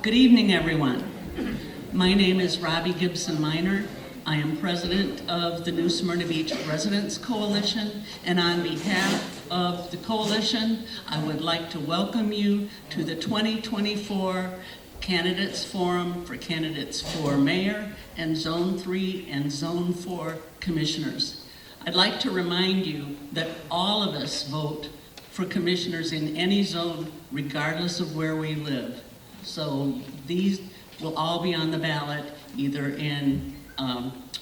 Good evening, everyone. My name is Robbie Gibson Minor. I am president of the new Smyrna Beach Residents Coalition, and on behalf of the coalition, I would like to welcome you to the 2024 Candidates Forum for candidates for mayor and Zone 3 and Zone 4 commissioners. I'd like to remind you that all of us vote for commissioners in any zone, regardless of where we live. So these will all be on the ballot either in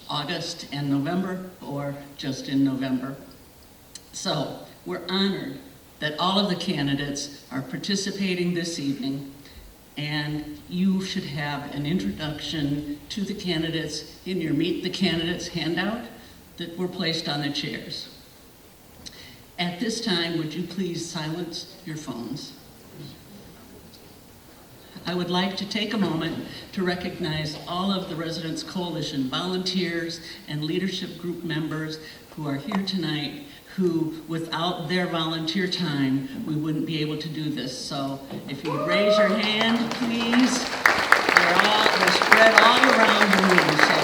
August and November or just in November. So we're honored that all of the candidates are participating this evening, and you should have an introduction to the candidates in your Meet the Candidates handout that were placed on the chairs. At this time, would you please silence your phones? I would like to take a moment to recognize all of the Residents Coalition volunteers and leadership group members who are here tonight, who without their volunteer time, we wouldn't be able to do this. So if you would raise your hand, please. They're spread all around the room. So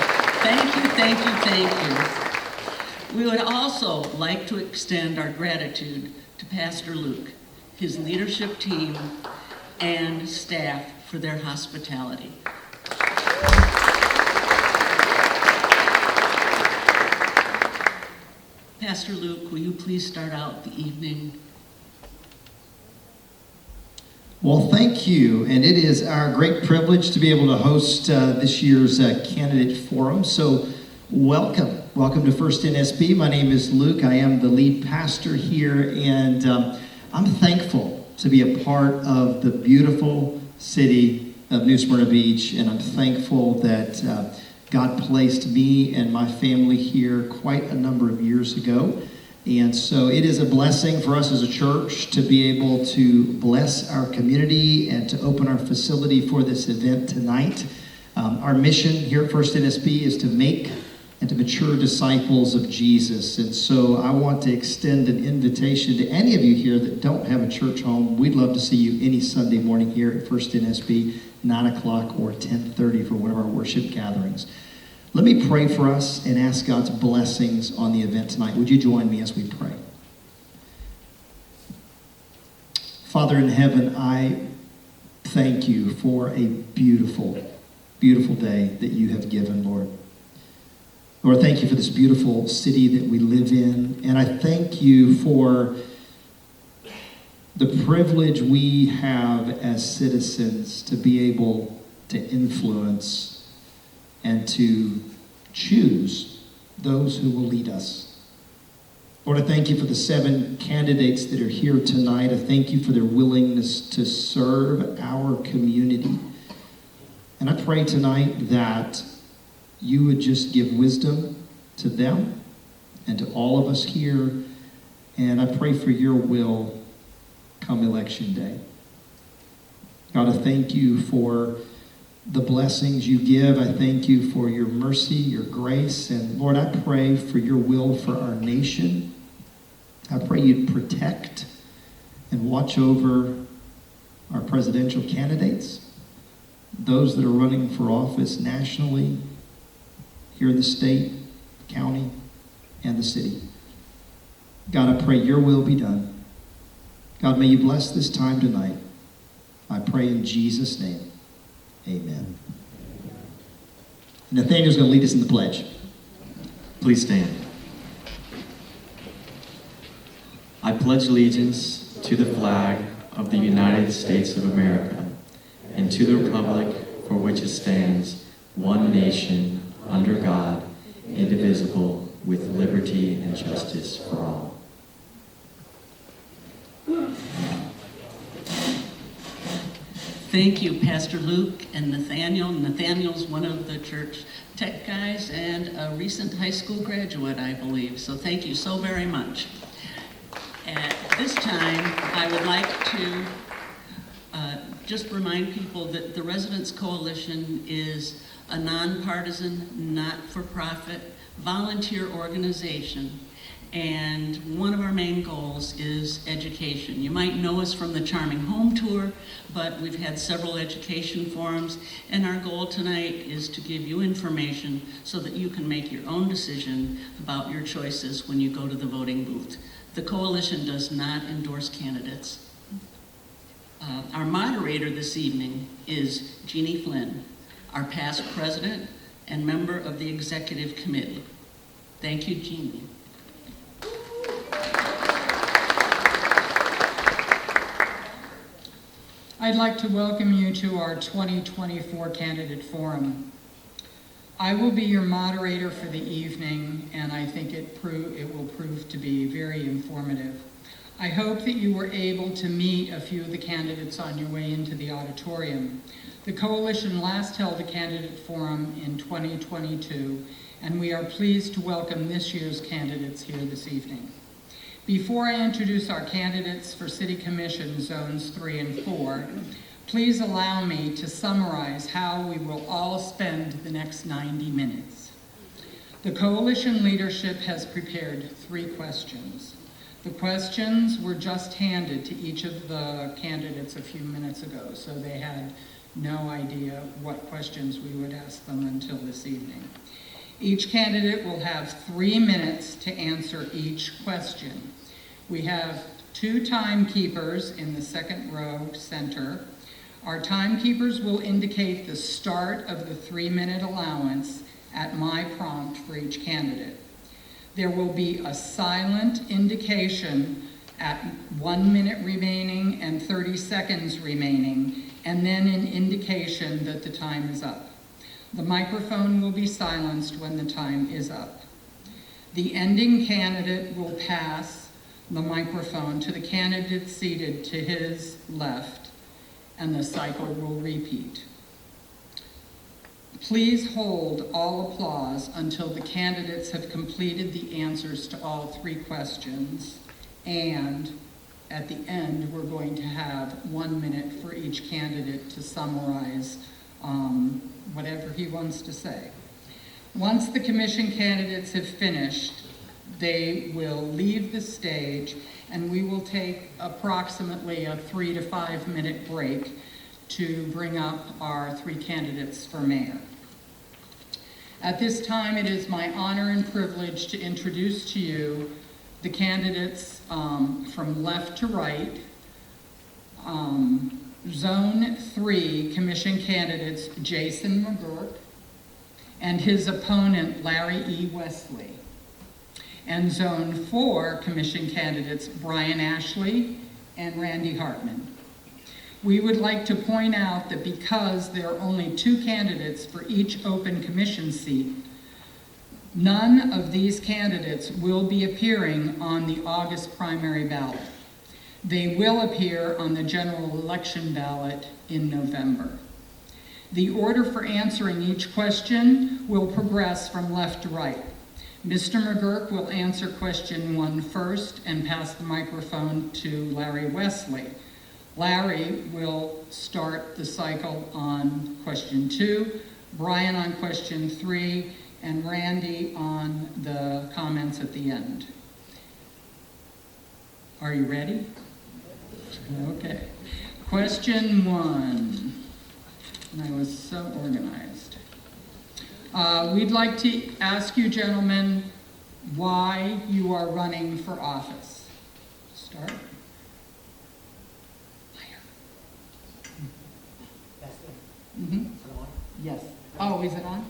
thank you, thank you, thank you. We would also like to extend our gratitude to Pastor Luke, his leadership team, and staff for their hospitality. Pastor Luke, will you please start out the evening? Well, thank you, and it is our great privilege to be able to host this year's candidate forum. So welcome to First NSB. My name is Luke. I am the lead pastor here, and I'm thankful to be a part of the beautiful city of New Smyrna Beach, and I'm thankful that God placed me and my family here quite a number of years ago. And so it is a blessing for us as a church to be able to bless our community and to open our facility for this event tonight. Our mission here at First NSB is to make and to mature disciples of Jesus. And so I want to extend an invitation to any of you here that don't have a church home. We'd love to see you any Sunday morning here at First NSB, 9 o'clock or 10:30 for one of our worship gatherings. Let me pray for us and ask God's blessings on the event tonight. Would you join me as we pray? Father in heaven, I thank you for a beautiful, beautiful day that you have given, Lord. Lord, thank you for this beautiful city that we live in. And I thank you for the privilege we have as citizens to be able to influence and to choose those who will lead us. Lord, I thank you for the 7 candidates that are here tonight. I thank you for their willingness to serve our community. And I pray tonight that you would just give wisdom to them and to all of us here. And I pray for your will come election day. God, I thank you for the blessings you give. I thank you for your mercy, your grace. And Lord, I pray for your will for our nation. I pray you'd protect and watch over our presidential candidates, those that are running for office nationally, here in the state, county, and the city. God, I pray your will be done. God, may you bless this time tonight. I pray in Jesus' name. Amen. Nathaniel's going to lead us in the pledge. Please stand. I pledge allegiance to the flag of the United States of America and to the republic for which it stands, one nation, under God, indivisible, with liberty and justice for all. Thank you, Pastor Luke and Nathaniel. Nathaniel's one of the church tech guys and a recent high school graduate, I believe. So thank you so very much. At this time, I would like to just remind people that the Residents Coalition is a nonpartisan, not-for-profit volunteer organization. And one of our main goals is education. You might know us from the Charming Home Tour, but we've had several education forums, and our goal tonight is to give you information so that you can make your own decision about your choices when you go to the voting booth. The coalition does not endorse candidates. Our moderator this evening is Jeannie Flynn, our past president and member of the executive committee. Thank you, Jeannie. I'd like to welcome you to our 2024 Candidate Forum. I will be your moderator for the evening, and I think it will prove to be very informative. I hope that you were able to meet a few of the candidates on your way into the auditorium. The coalition last held a candidate forum in 2022, and we are pleased to welcome this year's candidates here this evening. Before I introduce our candidates for City Commission Zones 3 and 4, please allow me to summarize how we will all spend the next 90 minutes. The coalition leadership has prepared 3 questions. The questions were just handed to each of the candidates a few minutes ago, so they had no idea what questions we would ask them until this evening. Each candidate will have 3 minutes to answer each question. We have 2 timekeepers in the second row center. Our timekeepers will indicate the start of the 3-minute allowance at my prompt for each candidate. There will be a silent indication at 1 minute remaining and 30 seconds remaining, and then an indication that the time is up. The microphone will be silenced when the time is up. The ending candidate will pass the microphone to the candidate seated to his left, and the cycle will repeat. Please hold all applause until the candidates have completed the answers to all 3 questions, and at the end, we're going to have 1 minute for each candidate to summarize whatever he wants to say. Once the commission candidates have finished, they will leave the stage, and we will take approximately a 3 to 5 minute break to bring up our 3 candidates for mayor. At this time, it is my honor and privilege to introduce to you the candidates from left to right. Zone 3 commission candidates Jason McGurk and his opponent Larry E. Wesley. And Zone 4 commission candidates Brian Ashley and Randy Hartman. We would like to point out that because there are only 2 candidates for each open commission seat, none of these candidates will be appearing on the August primary ballot. They will appear on the general election ballot in November. The order for answering each question will progress from left to right. Mr. McGurk will answer question 1 first and pass the microphone to Larry Wesley. Larry will start the cycle on question 2, Brian on question 3, and Randy on the comments at the end. Are you ready? Okay. Question 1. And I was so organized. We'd like to ask you, gentlemen, why you are running for office. Start. Mm-hmm. Yes. Oh, is it on?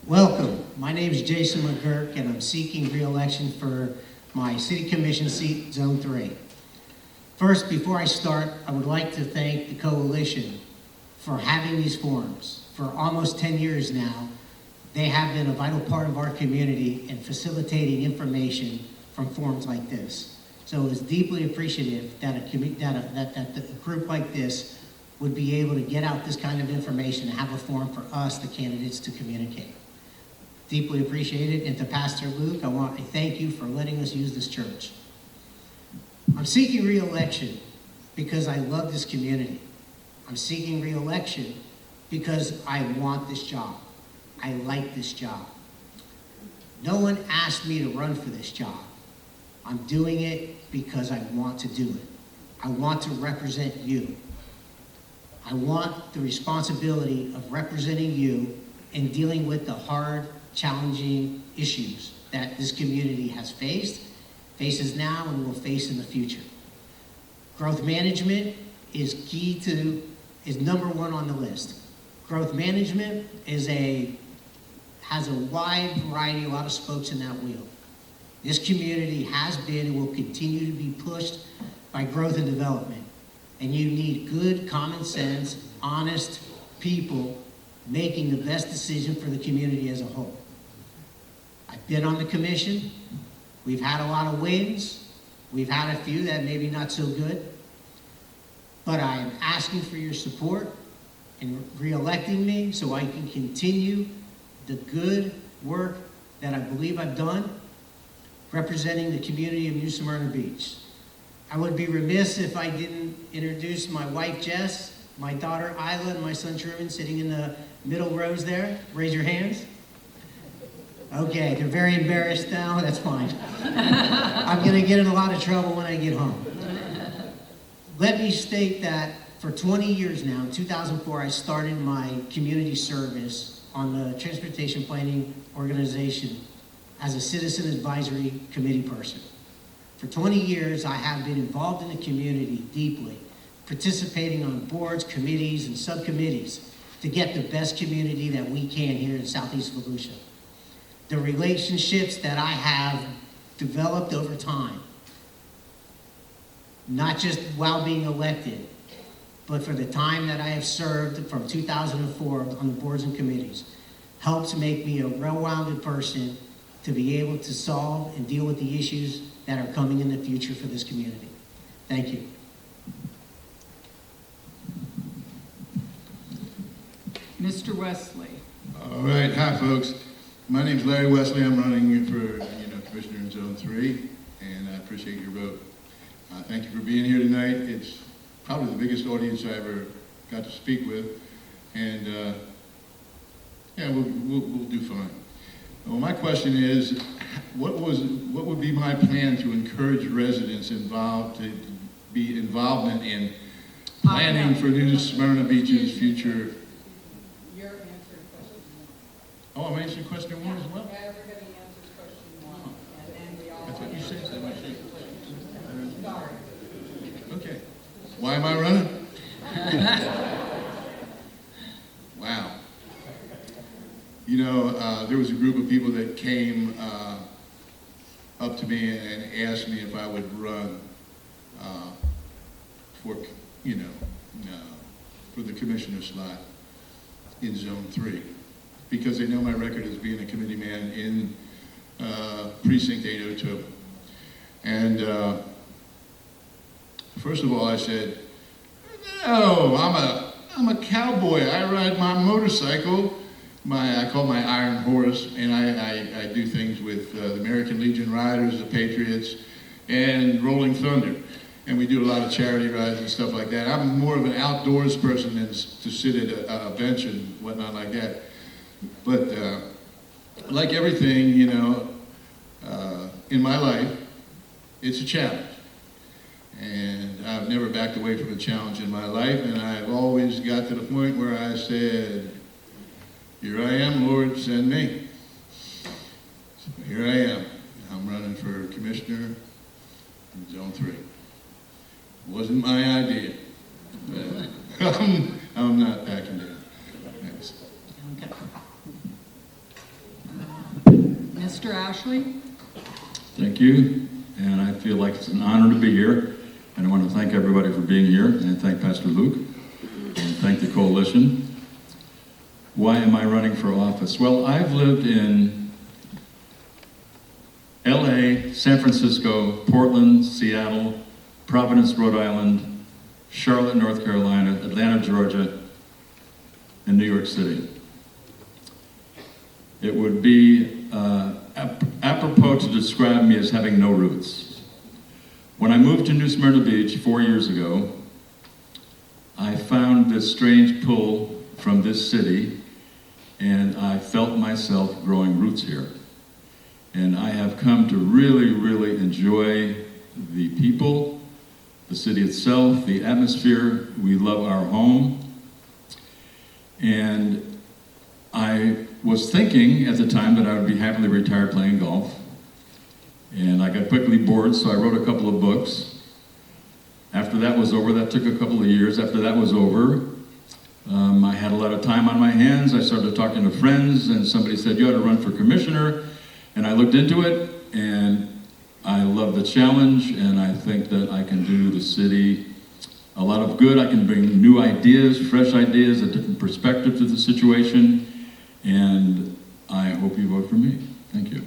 Welcome. My name is Jason McGurk, and I'm seeking re-election for my City Commission seat, Zone 3. First, before I start, I would like to thank the coalition for having these forums. For almost 10 years now, they have been a vital part of our community in facilitating information from forums like this. So it's deeply appreciative that a group like this would be able to get out this kind of information and have a forum for us, the candidates, to communicate. Deeply appreciated. And to Pastor Luke, I want to thank you for letting us use this church. I'm seeking re-election because I love this community. I'm seeking re-election because I want this job. I like this job. No one asked me to run for this job. I'm doing it because I want to do it. I want to represent you. I want the responsibility of representing you and dealing with the hard, challenging issues that this community has faced, faces now, and will face in the future. Growth management is number one on the list. Growth management has a wide variety, a lot of spokes in that wheel. This community has been and will continue to be pushed by growth and development. And you need good, common sense, honest people making the best decision for the community as a whole. I've been on the commission. We've had a lot of wins. We've had a few that maybe not so good. But I am asking for your support in re-electing me so I can continue the good work that I believe I've done representing the community of New Smyrna Beach. I would be remiss if I didn't introduce my wife, Jess, my daughter, Isla, and my son, Sherman, sitting in the middle rows there. Raise your hands. Okay, they're very embarrassed now. That's fine. I'm going to get in a lot of trouble when I get home. Let me state that for 20 years now, in 2004, I started my community service on the Transportation Planning Organization as a citizen advisory committee person. For 20 years, I have been involved in the community deeply, participating on boards, committees, and subcommittees to get the best community that we can here in Southeast Volusia. The relationships that I have developed over time, not just while being elected, but for the time that I have served from 2004 on the boards and committees, helps make me a well-rounded person to be able to solve and deal with the issues that are coming in the future for this community. Thank you. Mr. Wesley. All right, hi folks. My name's Larry Wesley. I'm running for Commissioner in Zone 3, and I appreciate your vote. Thank you for being here tonight. It's probably the biggest audience I ever got to speak with, and yeah, we'll do fine. Well, my question is, what would be my plan to encourage residents involved to be involvement in planning for New Smyrna Beach's future? You're answering question one. Oh, I'm answering question 1 as well? Everybody answers question one, and then we all. That's what you said. Sorry. Okay. Why am I running? Wow. You know, there was a group of people that came up to me and asked me if I would run for the commissioner slot in Zone 3, because they know my record as being a committee man in Precinct 802. And first of all, I said, no, I'm a cowboy. I ride my motorcycle. I call my Iron Horse, and I do things with the American Legion Riders, the Patriots, and Rolling Thunder. And we do a lot of charity rides and stuff like that. I'm more of an outdoors person than to sit at a bench and whatnot like that. But like everything, in my life, it's a challenge. And I've never backed away from a challenge in my life, and I've always got to the point where I said, here I am, Lord, send me. So here I am. I'm running for commissioner in Zone 3. Wasn't my idea, but I'm not backing down. Thanks. Mr. Ashley? Thank you, and I feel like it's an honor to be here, and I want to thank everybody for being here, and thank Pastor Luke, and thank the coalition. Why am I running for office? Well, I've lived in LA, San Francisco, Portland, Seattle, Providence, Rhode Island, Charlotte, North Carolina, Atlanta, Georgia, and New York City. It would be apropos to describe me as having no roots. When I moved to New Smyrna Beach 4 years ago, I found this strange pull from this city, and I felt myself growing roots here. And I have come to really, really enjoy the people, the city itself, the atmosphere. We love our home. And I was thinking at the time that I would be happily retired playing golf. And I got quickly bored, so I wrote a couple of books. After that was over, that took a couple of years. After that was over, I had a lot of time on my hands. I started talking to friends, and somebody said, you ought to run for commissioner. And I looked into it, and I love the challenge, and I think that I can do the city a lot of good. I can bring new ideas, fresh ideas, a different perspective to the situation, and I hope you vote for me. Thank you.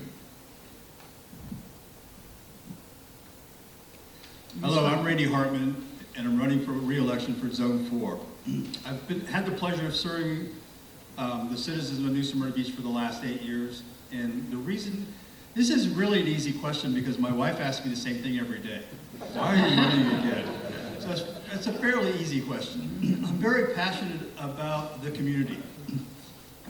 Hello, I'm Randy Hartman, and I'm running for re-election for Zone 4. I've had the pleasure of serving the citizens of New Smyrna Beach for the last 8 years, and the reason, this is really an easy question because my wife asks me the same thing every day. Why are you running again? So it's a fairly easy question. I'm very passionate about the community.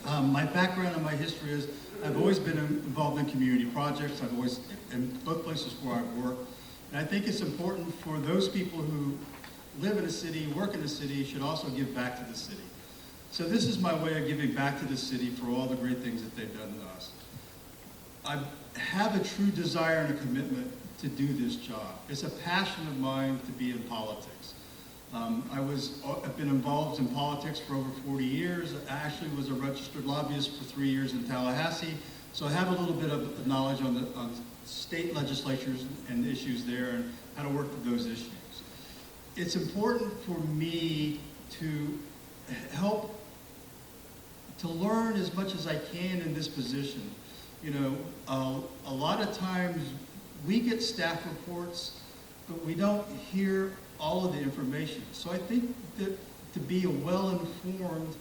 My background and my history is I've always been involved in community projects. I've always, in both places where I've worked. And I think it's important for those people who live in a city, work in a city, should also give back to the city. So this is my way of giving back to the city for all the great things that they've done to us. I have a true desire and a commitment to do this job. It's a passion of mine to be in politics. I've been involved in politics for over 40 years. I actually was a registered lobbyist for 3 years in Tallahassee. So I have a little bit of knowledge on state legislatures and issues there and how to work with those issues. It's important for me to help to learn as much as I can in this position. You know, a lot of times we get staff reports, but we don't hear all of the information. So I think that to be a well-informed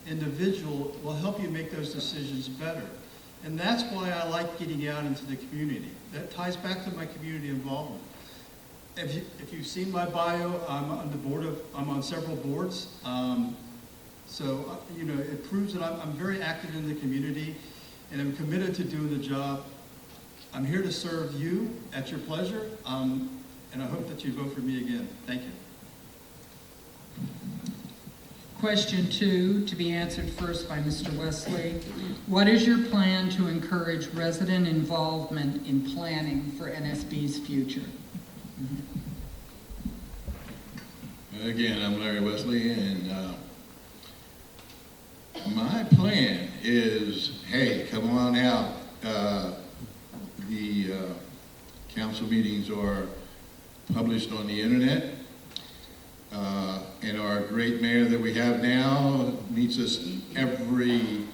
individual will help you make those decisions better. And that's why I like getting out into the community. That ties back to my community involvement. If you've seen my bio, I'm on several boards. So you know, it proves that I'm very active in the community and I'm committed to doing the job. I'm here to serve you at your pleasure, and I hope that you vote for me again. Thank you. Question 2, to be answered first by Mr. Wesley. What is your plan to encourage resident involvement in planning for NSB's future? Again, I'm Larry Wesley, and my plan is, hey, come on out. The council meetings are published on the internet, and our great mayor that we have now meets us every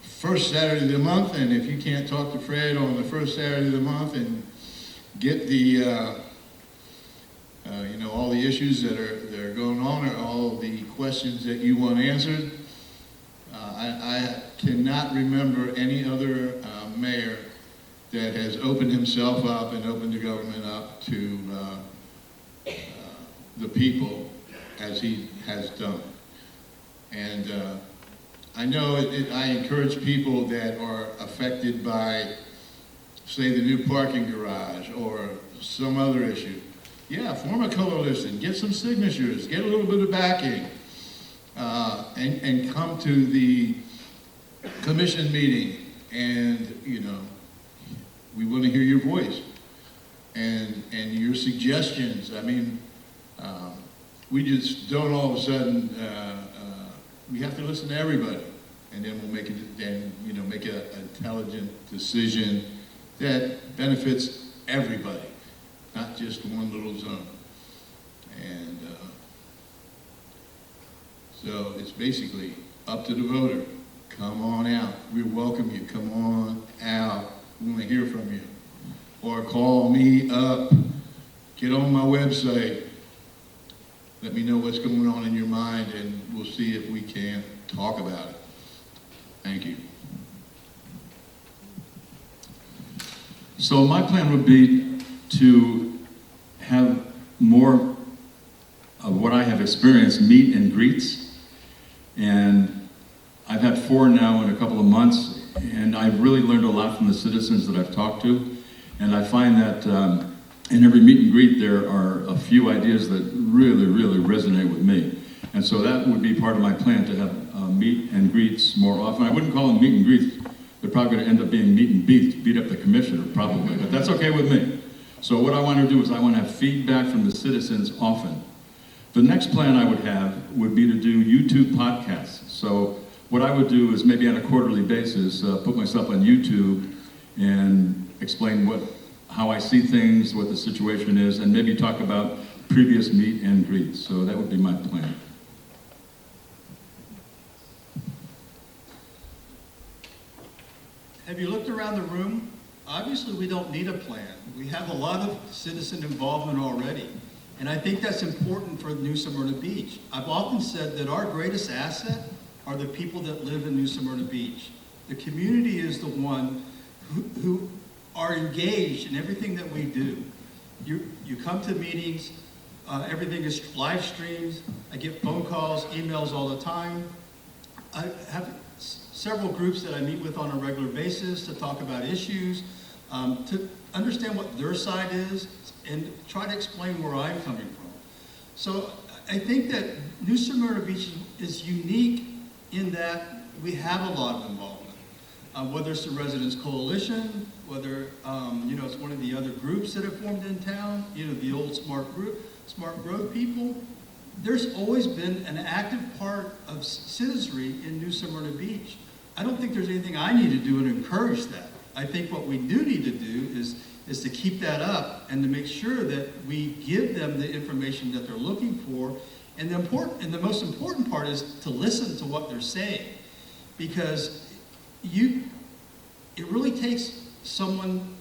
first Saturday of the month, and if you can't talk to Fred on the first Saturday of the month and get the you know, all the issues that are going on, or all the questions that you want answered. I cannot remember any other mayor that has opened himself up and opened the government up to the people as he has done. And I know I encourage people that are affected by, say, the new parking garage or some other issue. Yeah, form a coalition, get some signatures, get a little bit of backing, and come to the commission meeting. And, you know, we want to hear your voice and your suggestions. I mean, we just don't all of a sudden, we have to listen to everybody, and then we'll make make an intelligent decision that benefits everybody, not just one little zone. And so it's basically up to the voter. Come on out. We welcome you. Come on out. We want to hear from you. Or call me up. Get on my website. Let me know what's going on in your mind, and we'll see if we can talk about it. Thank you. So my plan would be to have more of what I have experienced, meet and greets, and I've had 4 now in a couple of months, and I've really learned a lot from the citizens that I've talked to. And I find that in every meet and greet, there are a few ideas that really, really resonate with me. And so that would be part of my plan, to have meet and greets more often. I wouldn't call them meet and greets. They're probably going to end up being meet and beat up the commissioner, probably, but that's okay with me. So what I want to do is I want to have feedback from the citizens often. The next plan I would have would be to do YouTube podcasts. So what I would do is maybe on a quarterly basis, put myself on YouTube and explain how I see things, what the situation is, and maybe talk about previous meet and greets. So that would be my plan. Have you looked around the room? Obviously, we don't need a plan. We have a lot of citizen involvement already. And I think that's important for New Smyrna Beach. I've often said that our greatest asset are the people that live in New Smyrna Beach. The community is the one who are engaged in everything that we do. You come to meetings, everything is live streamed. I get phone calls, emails all the time. I have several groups that I meet with on a regular basis to talk about issues, to understand what their side is, and try to explain where I'm coming from. So I think that New Smyrna Beach is unique in that we have a lot of involvement. Whether it's the Residents Coalition, whether it's one of the other groups that have formed in town, the old Smart Growth people. There's always been an active part of citizenry in New Smyrna Beach. I don't think there's anything I need to do to encourage that. I think what we do need to do is to keep that up and to make sure that we give them the information that they're looking for. And the most important part is to listen to what they're saying, because it really takes someone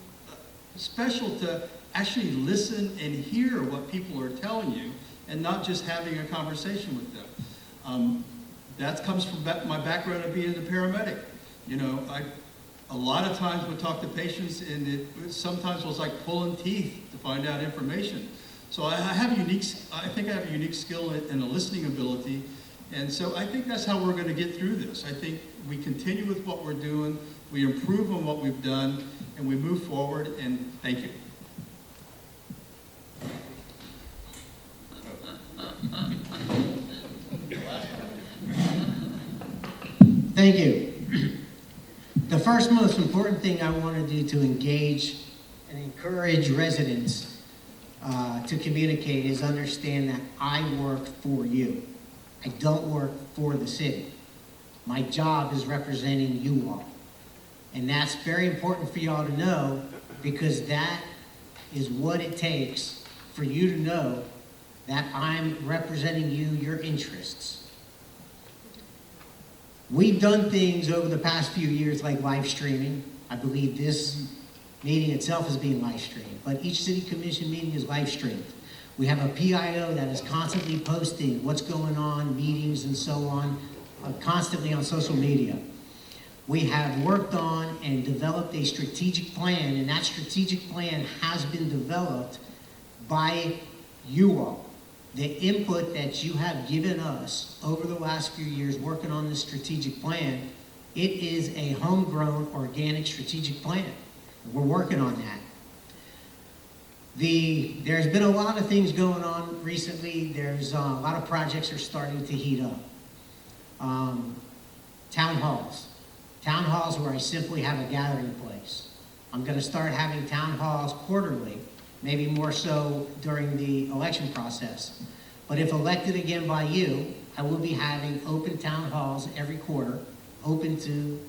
special to actually listen and hear what people are telling you, and not just having a conversation with them. That comes from my background of being a paramedic. A lot of times would talk to patients, and it sometimes was like pulling teeth to find out information. So I think I have a unique skill and a listening ability, and so I think that's how we're going to get through this. I think we continue with what we're doing, we improve on what we've done, and we move forward, and thank you. Thank you. The first most important thing I want to do to engage and encourage residents to communicate is understand that I work for you. I don't work for the city. My job is representing you all. And that's very important for y'all to know, because that is what it takes for you to know that I'm representing you, your interests. We've done things over the past few years like live streaming. I believe this meeting itself is being live streamed, but each city commission meeting is live streamed. We have a PIO that is constantly posting what's going on, meetings and so on, constantly on social media. We have worked on and developed a strategic plan, and that strategic plan has been developed by you all. The input that you have given us over the last few years working on this strategic plan, it is a homegrown organic strategic plan. We're working on that. There's been a lot of things going on recently. There's a lot of projects are starting to heat up. Town halls. Town halls where I simply have a gathering place. I'm going to start having town halls quarterly, maybe more so during the election process. But if elected again by you, I will be having open town halls every quarter, open to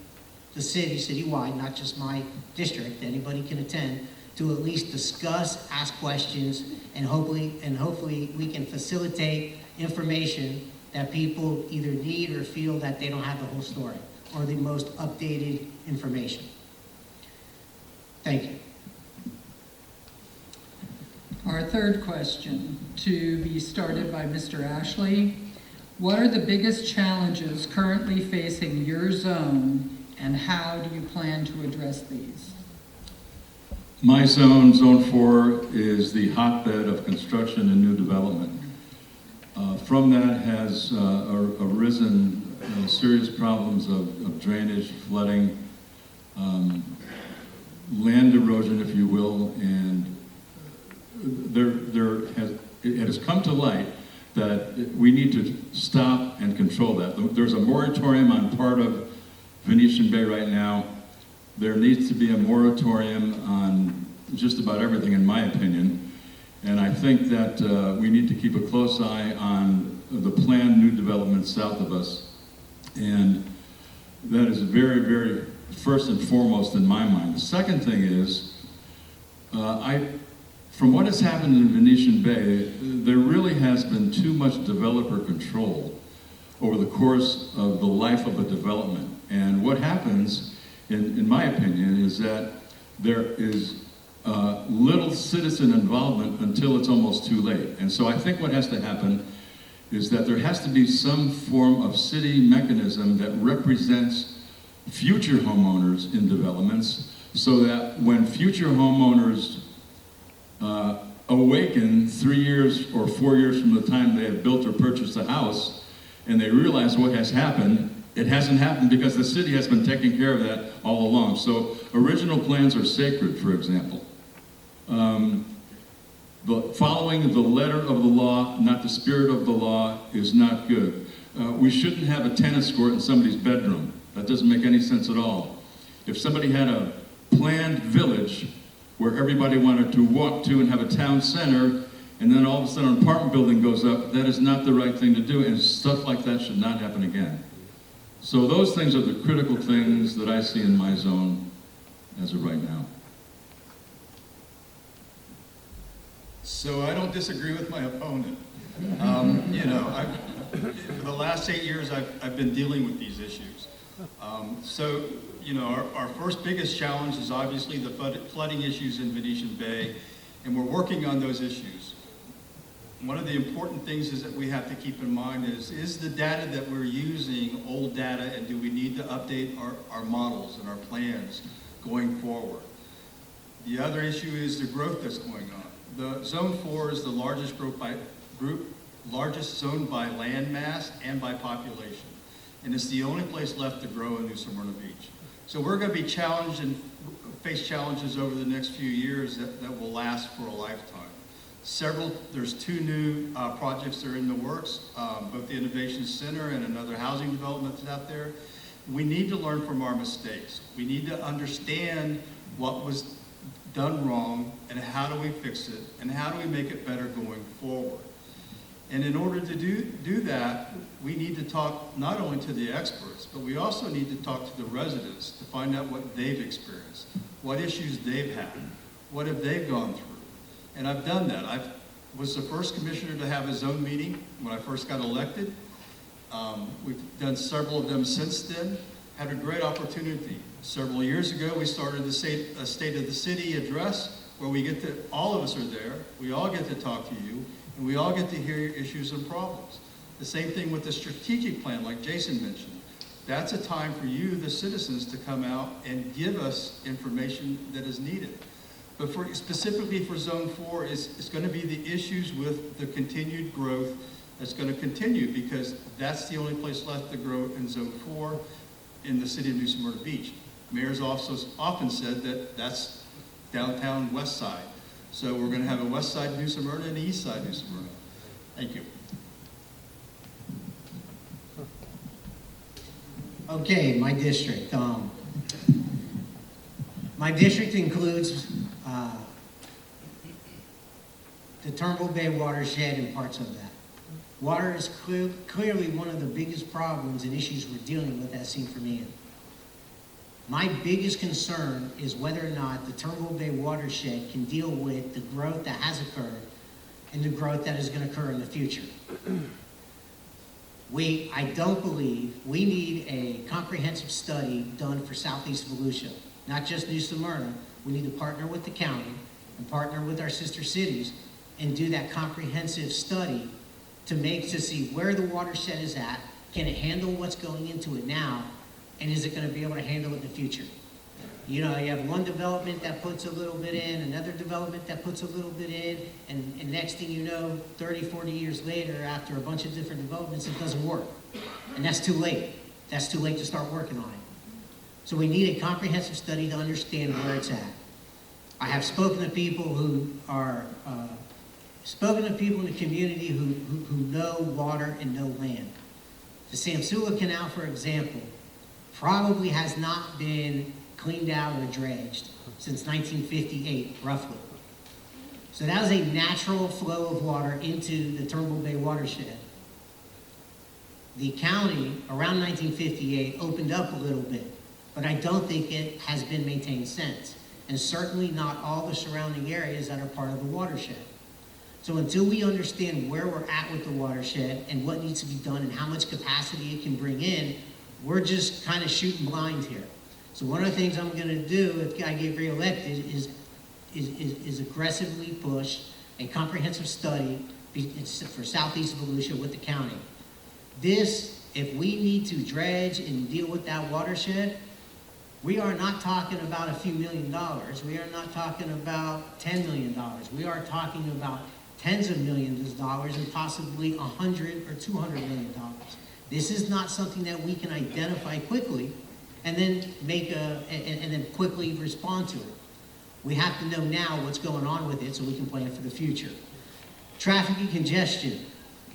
the city, citywide, not just my district. Anybody can attend, to at least discuss, ask questions, and hopefully we can facilitate information that people either need or feel that they don't have the whole story or the most updated information. Thank you. Our third question, to be started by Mr. Ashley. What are the biggest challenges currently facing your zone, and how do you plan to address these? My zone, Zone 4, is the hotbed of construction and new development. From that has arisen serious problems of drainage, flooding, land erosion, if you will, and it has come to light that we need to stop and control that. There's a moratorium on part of Venetian Bay right now. There needs to be a moratorium on just about everything, in my opinion. And I think that we need to keep a close eye on the planned new developments south of us. And that is very, very first and foremost in my mind. The second thing is, from what has happened in Venetian Bay, there really has been too much developer control over the course of the life of a development. And what happens, in my opinion, is that there is little citizen involvement until it's almost too late. And so I think what has to happen is that there has to be some form of city mechanism that represents future homeowners in developments, so that when future homeowners awaken 3 years or 4 years from the time they have built or purchased a house, and they realize what has happened, it hasn't happened because the city has been taking care of that all along. So original plans are sacred, for example. Following the letter of the law, not the spirit of the law, is not good. We shouldn't have a tennis court in somebody's bedroom. That doesn't make any sense at all. If somebody had a planned village where everybody wanted to walk to and have a town center, and then all of a sudden an apartment building goes up, that is not the right thing to do, and stuff like that should not happen again. So those things are the critical things that I see in my zone as of right now. So I don't disagree with my opponent. For the last 8 years, I've been dealing with these issues. Our first biggest challenge is obviously the flooding issues in Venetian Bay, and we're working on those issues. One of the important things is that we have to keep in mind is the data that we're using old data, and do we need to update our models and our plans going forward? The other issue is the growth that's going on. The Zone 4 is the largest largest zone by land mass and by population. And it's the only place left to grow in New Smyrna Beach. So we're going to be challenged and face challenges over the next few years that will last for a lifetime. There's 2 new projects that are in the works, both the Innovation Center and another housing development that's out there. We need to learn from our mistakes. We need to understand what was done wrong and how do we fix it and how do we make it better going forward. And in order to do that, we need to talk not only to the experts, but we also need to talk to the residents to find out what they've experienced, what issues they've had, what have they gone through. And I've done that. I was the first commissioner to have a zone meeting when I first got elected. We've done several of them since then. Had a great opportunity. Several years ago, we started a State of the City address where all of us are there, we all get to talk to you, and we all get to hear your issues and problems. The same thing with the strategic plan, like Jason mentioned. That's a time for you, the citizens, to come out and give us information that is needed. But specifically for Zone 4, it's going to be the issues with the continued growth that's going to continue, because that's the only place left to grow in Zone 4 in the city of New Smyrna Beach. Mayor's also often said that that's downtown west side. So we're going to have a west side New Smyrna and an east side New Smyrna. Thank you. Okay, my district. My district includes the Turnbull Bay watershed and parts of that. Water is clearly one of the biggest problems and issues we're dealing with, as seen from Ian. My biggest concern is whether or not the Turnbull Bay watershed can deal with the growth that has occurred and the growth that is going to occur in the future. I don't believe we need a comprehensive study done for Southeast Volusia, not just New Smyrna. We need to partner with the county and partner with our sister cities and do that comprehensive study to see where the watershed is at. Can it handle what's going into it now? And is it going to be able to handle it in the future? You have one development that puts a little bit in, another development that puts a little bit in, and next thing you know, 30, 40 years later, after a bunch of different developments, it doesn't work. And that's too late. That's too late to start working on it. So we need a comprehensive study to understand where it's at. I have spoken to people who are, spoken to people in the community who know water and know land. The Samsula Canal, for example, probably has not been cleaned out or dredged since 1958, roughly. So that was a natural flow of water into the Turnbull Bay watershed. The county, around 1958, opened up a little bit, but I don't think it has been maintained since, and certainly not all the surrounding areas that are part of the watershed. So until we understand where we're at with the watershed and what needs to be done and how much capacity it can bring in, we're just kind of shooting blind here. So one of the things I'm going to do if I get reelected is aggressively push a comprehensive study for southeast of Volusia with the county. This, if we need to dredge and deal with that watershed, we are not talking about a few $1 million. We are not talking about $10 million. We are talking about tens of millions of dollars and possibly $100 or $200 million. This is not something that we can identify quickly and then and then quickly respond to it. We have to know now what's going on with it so we can plan for the future. Traffic and congestion,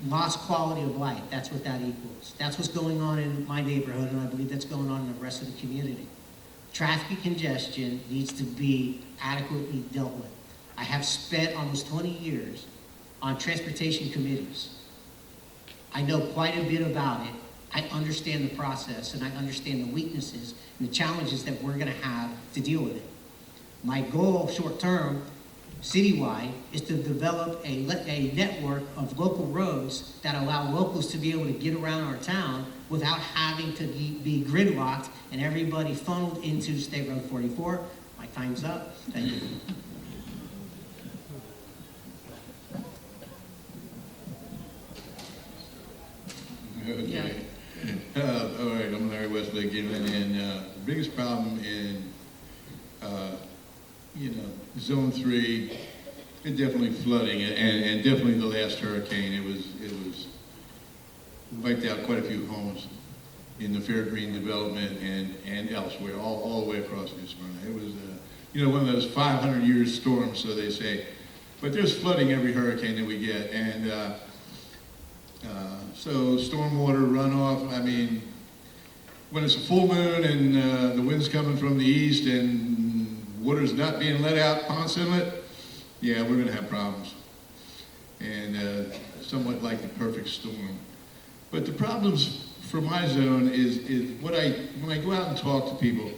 lost quality of life, that's what that equals. That's what's going on in my neighborhood, and I believe that's going on in the rest of the community. Traffic and congestion needs to be adequately dealt with. I have spent almost 20 years on transportation committees. I know quite a bit about it. I understand the process, and I understand the weaknesses and the challenges that we're going to have to deal with it. My goal, short term, citywide, is to develop a network of local roads that allow locals to be able to get around our town without having to be gridlocked and everybody funneled into State Road 44. My time's up. Thank you. Okay. All right, I'm Larry Westlake again, and the biggest problem in, Zone 3, it definitely flooding, and definitely the last hurricane, it was wiped out quite a few homes in the Fairgreen development and elsewhere, all the way across New Smyrna. It was, one of those 500-year storms, so they say, but there's flooding every hurricane that we get, and so stormwater runoff, I mean, when it's a full moon and the wind's coming from the east and water's not being let out Ponce Inlet, yeah, we're gonna have problems. And somewhat like the perfect storm. But the problems for my zone is when I go out and talk to people,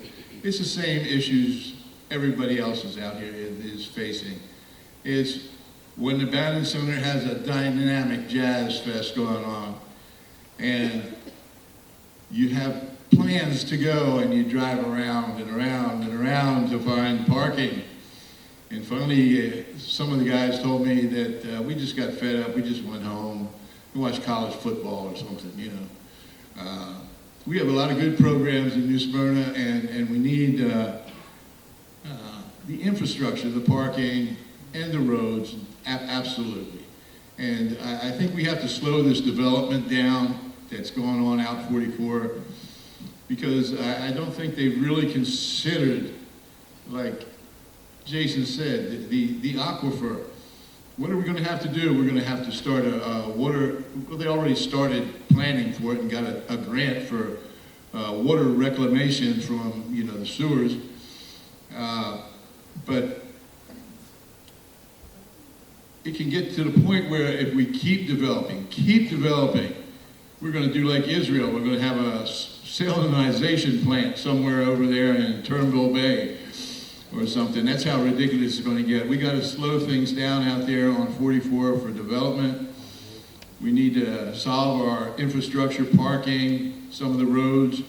it's the same issues everybody else is out here is facing. It's when the Bannon Center has a dynamic jazz fest going on, and you have plans to go, and you drive around and around and around to find parking. And finally, some of the guys told me that we just got fed up, we just went home, we watched college football or something, We have a lot of good programs in New Smyrna, and we need the infrastructure, the parking, and the roads, absolutely. And I think we have to slow this development down that's going on out 44, because I don't think they've really considered, like Jason said, the aquifer. What are we going to have to do? We're going to have to start a water, well, they already started planning for it and got a grant for water reclamation from, the sewers. But it can get to the point where if we keep developing, we're going to do like Israel. We're going to have a salinization plant somewhere over there in Turnbull Bay or something. That's how ridiculous it's going to get. We got to slow things down out there on 44 for development. We need to solve our infrastructure, parking, some of the roads.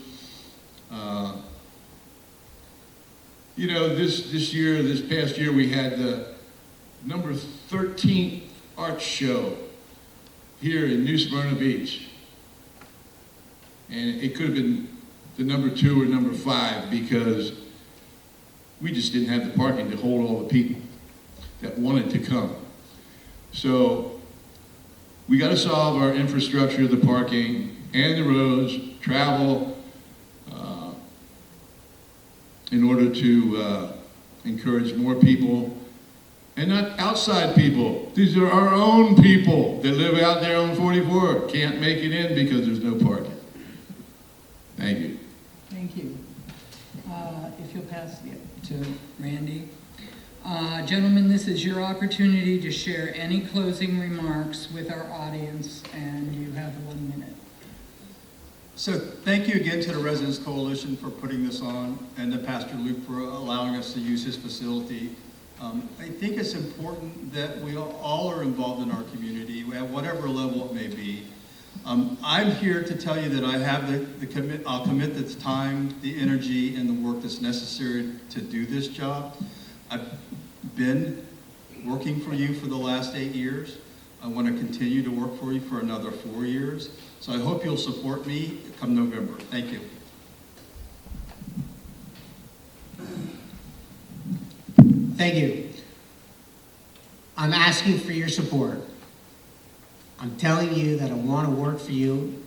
This past year, we had the number 13th art show here in New Smyrna Beach. And it could have been the number 2 or number 5 because we just didn't have the parking to hold all the people that wanted to come. So we got to solve our infrastructure, the parking, and the roads, travel, in order to encourage more people, and not outside people. These are our own people that live out there on 44. Can't make it in because there's no parking. Thank you. Thank you. If you'll pass it to Randy. Gentlemen, this is your opportunity to share any closing remarks with our audience, and you have 1 minute. So thank you again to the Residents Coalition for putting this on, and to Pastor Luke for allowing us to use his facility. I think it's important that we all are involved in our community at whatever level it may be. I'm here to tell you that I have I'll commit the time, the energy, and the work that's necessary to do this job. I've been working for you for the last 8 years. I want to continue to work for you for another 4 years. So I hope you'll support me come November. Thank you. Thank you. I'm asking for your support. I'm telling you that I want to work for you,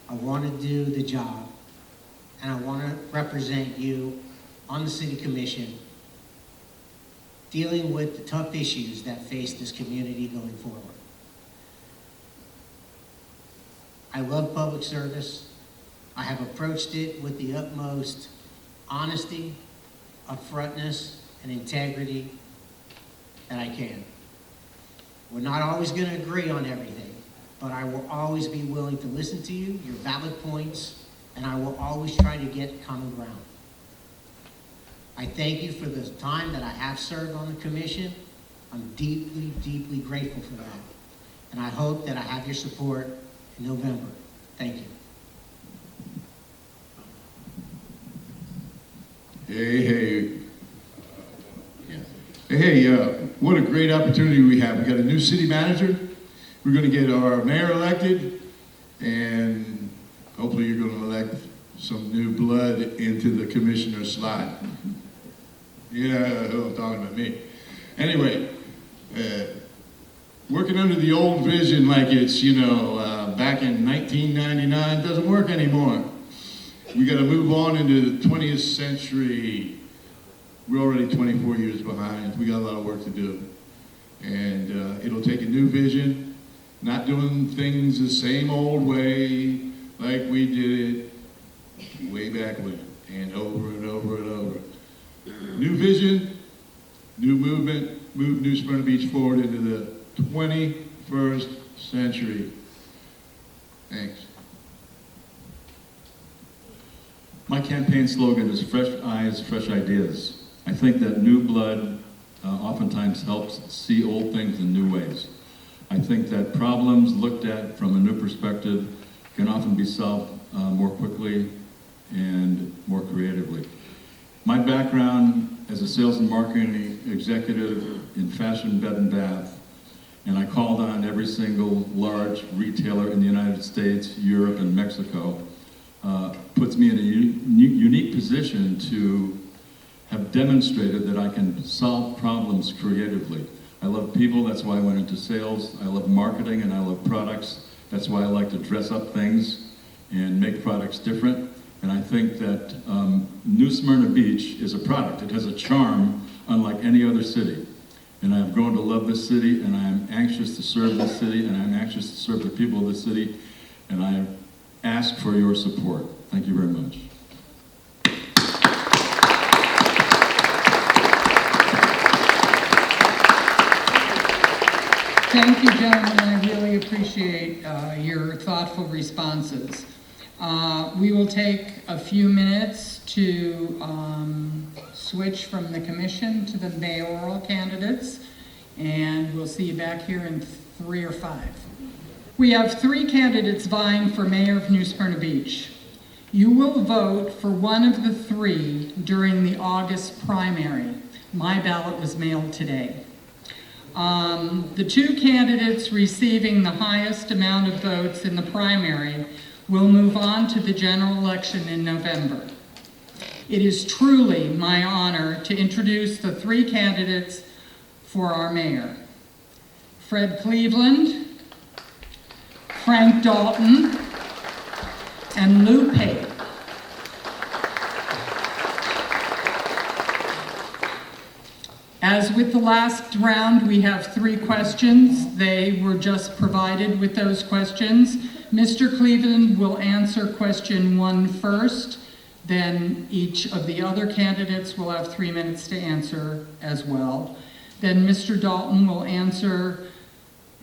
I want to do the job, and I want to represent you on the city commission, dealing with the tough issues that face this community going forward. I love public service. I have approached it with the utmost honesty, upfrontness, and integrity that I can. We're not always going to agree on everything, but I will always be willing to listen to you, your valid points, and I will always try to get common ground. I thank you for the time that I have served on the commission. I'm deeply, deeply grateful for that. And I hope that I have your support in November. Thank you. Hey, what a great opportunity we have. We got a new city manager. We're going to get our mayor elected, and hopefully you're going to elect some new blood into the commissioner slot. Yeah, I'm talking about me. Anyway, working under the old vision like it's, back in 1999 doesn't work anymore. We got to move on into the 20th century. We're already 24 years behind. We got a lot of work to do. And it'll take a new vision, not doing things the same old way like we did it way back when, and over and over and over. New vision, new movement, move New Smyrna Beach forward into the 21st century. Thanks. My campaign slogan is fresh eyes, fresh ideas. I think that new blood oftentimes helps see old things in new ways. I think that problems looked at from a new perspective can often be solved more quickly and more creatively. My background as a sales and marketing executive in fashion, bed and bath, and I called on every single large retailer in the United States, Europe, and Mexico, puts me in a unique position to have demonstrated that I can solve problems creatively. I love people, that's why I went into sales. I love marketing and I love products. That's why I like to dress up things and make products different. And I think that New Smyrna Beach is a product. It has a charm unlike any other city. And I have grown to love this city, and I am anxious to serve this city, and I'm anxious to serve the people of this city, and I ask for your support. Thank you very much. Thank you, gentlemen. I really appreciate your thoughtful responses. We will take a few minutes to switch from the commission to the mayoral candidates, and we'll see you back here in 3 or 5. We have 3 candidates vying for mayor of New Smyrna Beach. You will vote for one of the 3 during the August primary. My ballot was mailed today. The 2 candidates receiving the highest amount of votes in the primary will move on to the general election in November. It is truly my honor to introduce the 3 candidates for our mayor. Fred Cleveland, Frank Dalton, and Lou Pate. As with the last round, we have 3 questions. They were just provided with those questions. Mr. Cleveland will answer question 1 first, then each of the other candidates will have 3 minutes to answer as well. Then Mr. Dalton will answer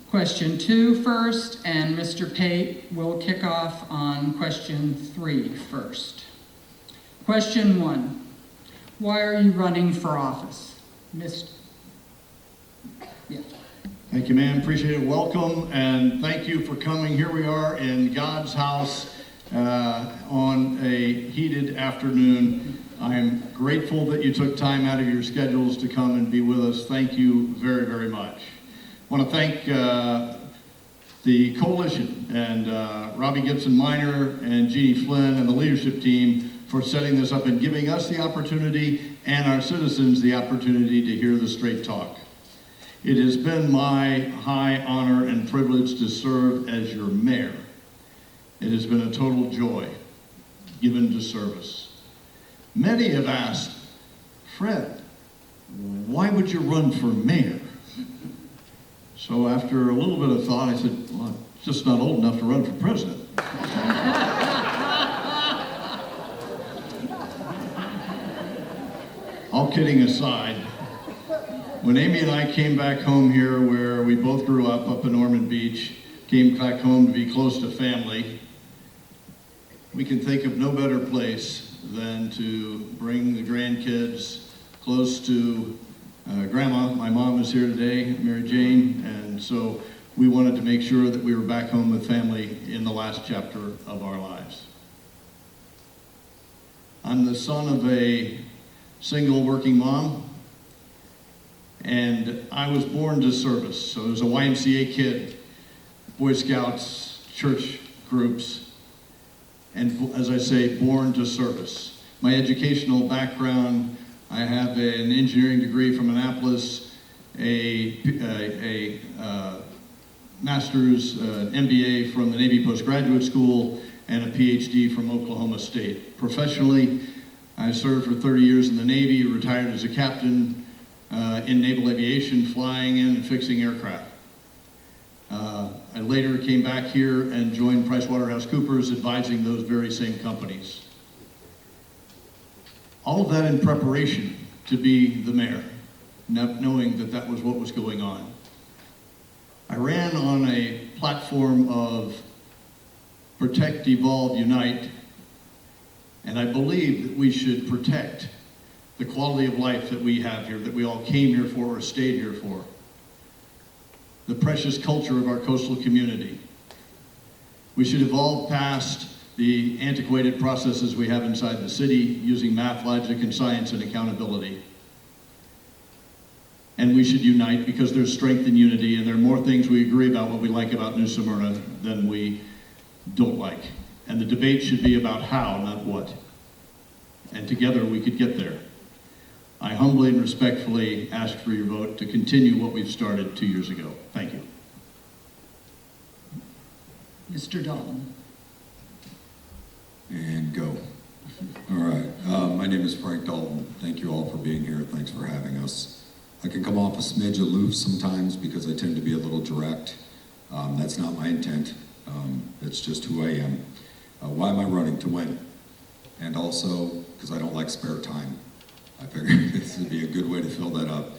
question 2 first, and Mr. Pate will kick off on question 3 first. Question 1, why are you running for office? Yeah. Thank you, ma'am. Appreciate it. Welcome, and thank you for coming. Here we are in God's house on a heated afternoon. I am grateful that you took time out of your schedules to come and be with us. Thank you very, very much. I want to thank the coalition and Robbie Gibson Minor and Jeannie Flynn and the leadership team for setting this up and giving us the opportunity and our citizens the opportunity to hear the straight talk. It has been my high honor and privilege to serve as your mayor. It has been a total joy given to service. Many have asked, Fred, why would you run for mayor? So after a little bit of thought, I said, well, I'm just not old enough to run for president. All kidding aside, when Amy and I came back home here where we both grew up in Ormond Beach, came back home to be close to family, we can think of no better place than to bring the grandkids close to Grandma. My mom is here today, Mary Jane, and so we wanted to make sure that we were back home with family in the last chapter of our lives. I'm the son of a single working mom, and I was born to service. So as a YMCA kid, Boy Scouts, church groups, and as I say, born to service. My educational background, I have an engineering degree from Annapolis, a master's, MBA from the Navy Postgraduate School, and a PhD from Oklahoma State. Professionally, I served for 30 years in the Navy, retired as a captain in naval aviation, flying in and fixing aircraft. I later came back here and joined PricewaterhouseCoopers, advising those very same companies. All of that in preparation to be the mayor, not knowing that that was what was going on. I ran on a platform of Protect, Evolve, Unite, and I believe that we should protect the quality of life that we have here, that we all came here for or stayed here for. The precious culture of our coastal community. We should evolve past the antiquated processes we have inside the city using math, logic, and science and accountability. And we should unite because there's strength in unity, and there are more things we agree about what we like about New Smyrna than we don't like. And the debate should be about how, not what. And together we could get there. I humbly and respectfully ask for your vote to continue what we've started 2 years ago. Thank you. Mr. Dalton. And go. All right. My name is Frank Dalton. Thank you all for being here. Thanks for having us. I can come off a smidge aloof sometimes because I tend to be a little direct. That's not my intent. It's just who I am. Why am I running? To win. And also because I don't like spare time. I figured this would be a good way to fill that up.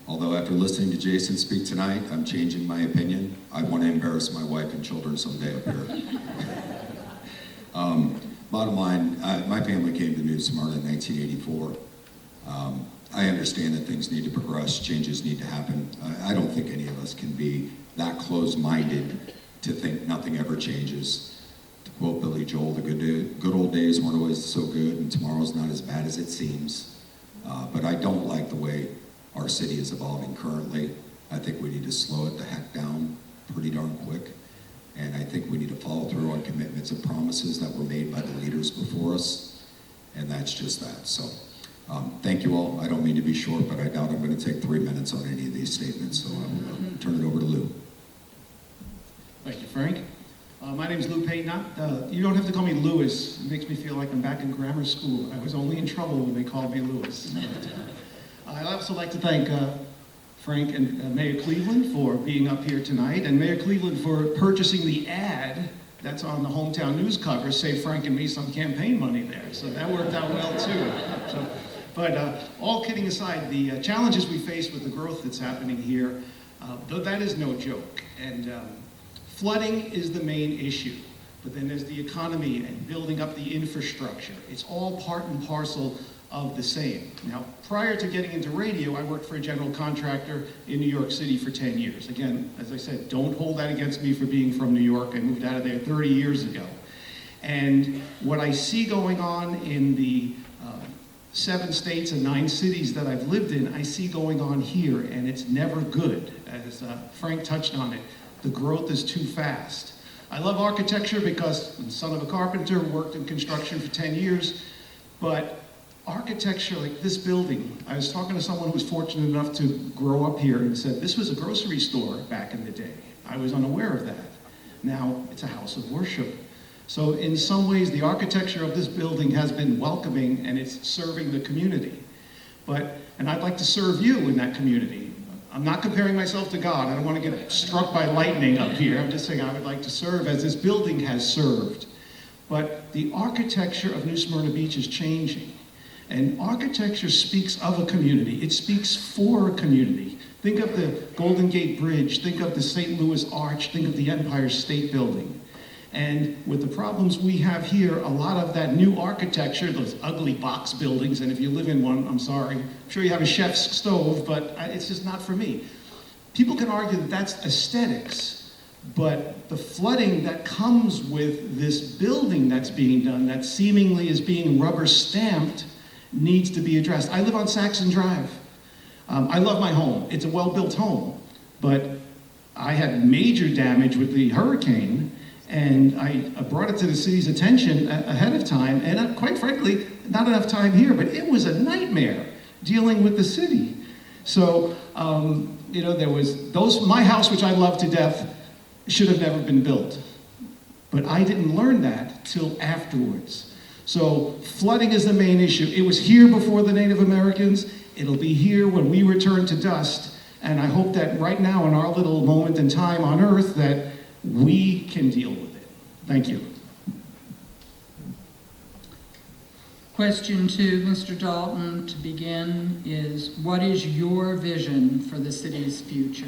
Although after listening to Jason speak tonight, I'm changing my opinion. I want to embarrass my wife and children someday up here. Bottom line, my family came to New Smyrna in 1984. I understand that things need to progress, changes need to happen. I don't think any of us can be that close-minded to think nothing ever changes. To quote Billy Joel, the good old days weren't always so good, and tomorrow's not as bad as it seems. But I don't like the way our city is evolving currently. I think we need to slow it the heck down pretty darn quick. And I think we need to follow through on commitments and promises that were made by the leaders before us. And that's just that. So thank you all. I don't mean to be short, but I doubt I'm going to take 3 minutes on any of these statements. So I'll turn it over to Lou. Thank you, Frank. My My name's Lou Payton. You don't have to call me Lewis. It makes me feel like I'm back in grammar school. I was only in trouble when they called me Lewis. I'd also like to thank Frank and Mayor Cleveland for being up here tonight, and Mayor Cleveland for purchasing the ad that's on the hometown news cover, Save Frank and Me Some campaign money there. So that worked out well too. But all kidding aside, the challenges we face with the growth that's happening here, that is no joke. And flooding is the main issue. But then there's the economy and building up the infrastructure. It's all part and parcel of the same. Now, prior to getting into radio, I worked for a general contractor in New York City for 10 years. Again, as I said, don't hold that against me for being from New York. I moved out of there 30 years ago. And what I see going on in the 7 states and 9 cities that I've lived in, I see going on here, and it's never good. As Frank touched on it, the growth is too fast. I love architecture because I'm the son of a carpenter, worked in construction for 10 years, but architecture like this building, I was talking to someone who was fortunate enough to grow up here and said, this was a grocery store back in the day. I was unaware of that. Now it's a house of worship. So in some ways, the architecture of this building has been welcoming and it's serving the community. And I'd like to serve you in that community. I'm not comparing myself to God. I don't want to get struck by lightning up here. I'm just saying I would like to serve as this building has served. But the architecture of New Smyrna Beach is changing. And architecture speaks of a community. It speaks for a community. Think of the Golden Gate Bridge. Think of the St. Louis Arch. Think of the Empire State Building. And with the problems we have here, a lot of that new architecture, those ugly box buildings, and if you live in one, I'm sorry, I'm sure you have a chef's stove, but it's just not for me. People can argue that that's aesthetics, but the flooding that comes with this building that's being done, that seemingly is being rubber stamped, needs to be addressed. I live on Saxon Drive. I love my home. It's a well-built home, but I had major damage with the hurricane, and I brought it to the city's attention ahead of time, and quite frankly, not enough time here, but it was a nightmare dealing with the city. So, there was my house, which I love to death, should have never been built. But I didn't learn that till afterwards. So flooding is the main issue. It was here before the Native Americans. It'll be here when we return to dust. And I hope that right now in our little moment in time on earth that we can deal with it. Thank you. Question to Mr. Dalton to begin is, what is your vision for the city's future?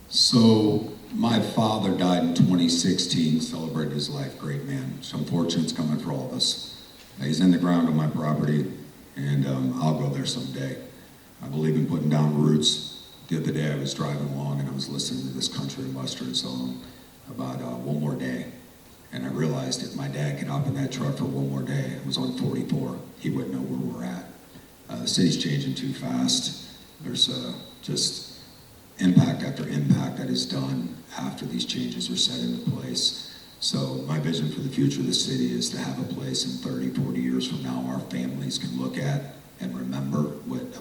So my father died in 2016, celebrated his life, great man. So unfortunately, it's coming for all of us. He's in the ground on my property, and I'll go there someday. I believe in putting down roots. The other day I was driving along and I was listening to this country and western song about one more day. And I realized if my dad could hop in that truck for one more day, it was on 44, he wouldn't know where we're at. The city's changing too fast. There's just impact after impact that is done after these changes are set into place. So my vision for the future of the city is to have a place in 30, 40 years from now our families can look at and remember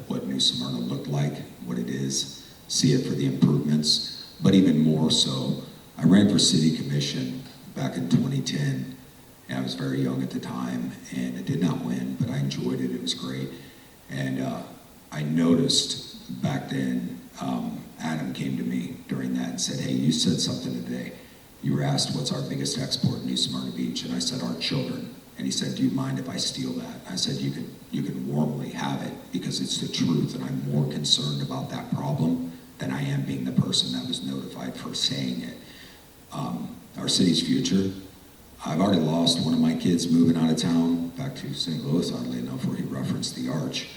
what New Smyrna looked like, what it is, see it for the improvements, but even more so, I ran for city commission back in 2010, and I was very young at the time, and I did not win, but I enjoyed it, it was great. And I noticed back then, Adam came to me during that and said, hey, you said something today. You were asked what's our biggest export in New Smyrna Beach, and I said, our children. And he said, do you mind if I steal that? I said, you can warmly have it because it's the truth, and I'm more concerned about that problem than I am being the person that was notified for saying it. Our city's future, I've already lost one of my kids moving out of town back to St. Louis, oddly enough, where he referenced the Arch,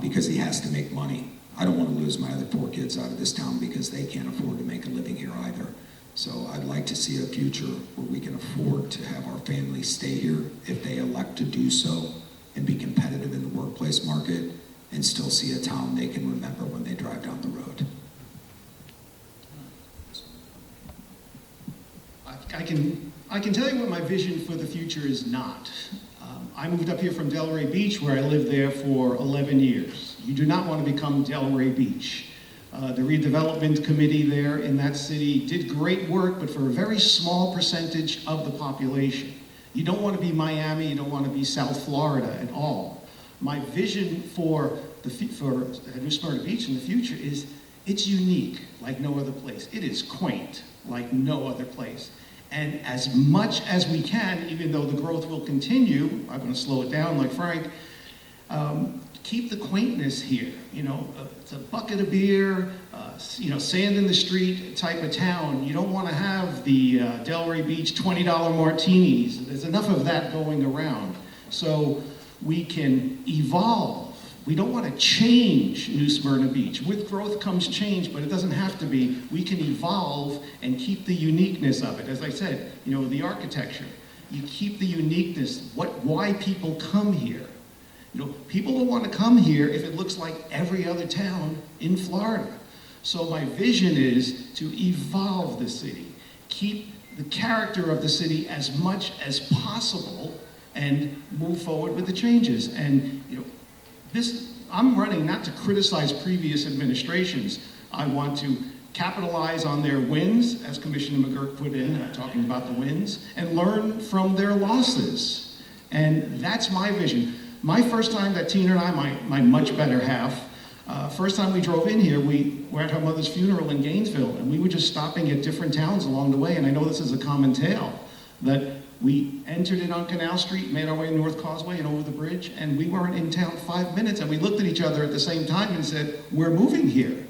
because he has to make money. I don't want to lose my other 4 kids out of this town because they can't afford to make a living here either. So I'd like to see a future where we can afford to have our families stay here if they elect to do so and be competitive in the workplace market and still see a town they can remember when they drive down the road. I can tell you what my vision for the future is not. I moved up here from Delray Beach, where I lived there for 11 years. You do not want to become Delray Beach. The redevelopment committee there in that city did great work, but for a very small percentage of the population. You don't want to be Miami, you don't want to be South Florida at all. My vision for New Smyrna Beach in the future is it's unique like no other place. It is quaint like no other place. And as much as we can, even though the growth will continue, I'm going to slow it down like Frank, keep the quaintness here. You know, it's a bucket of beer, you know, sand in the street type of town. You don't want to have the Delray Beach $20 martinis. There's enough of that going around. So we can evolve. We don't want to change New Smyrna Beach. With growth comes change, but it doesn't have to be. We can evolve and keep the uniqueness of it. As I said, you know, the architecture. You keep the uniqueness, why people come here. You know, people don't want to come here if it looks like every other town in Florida. So my vision is to evolve the city, keep the character of the city as much as possible, and move forward with the changes. And you know, I'm running not to criticize previous administrations. I want to capitalize on their wins, as Commissioner McGurk put in, talking about the wins, and learn from their losses. And that's my vision. My first time that Tina and I, my much better half, first time we drove in here, we were at her mother's funeral in Gainesville, and we were just stopping at different towns along the way. And I know this is a common tale, that we entered it on Canal Street, made our way to North Causeway and over the bridge, and we weren't in town 5 minutes, and we looked at each other at the same time and said, we're moving here.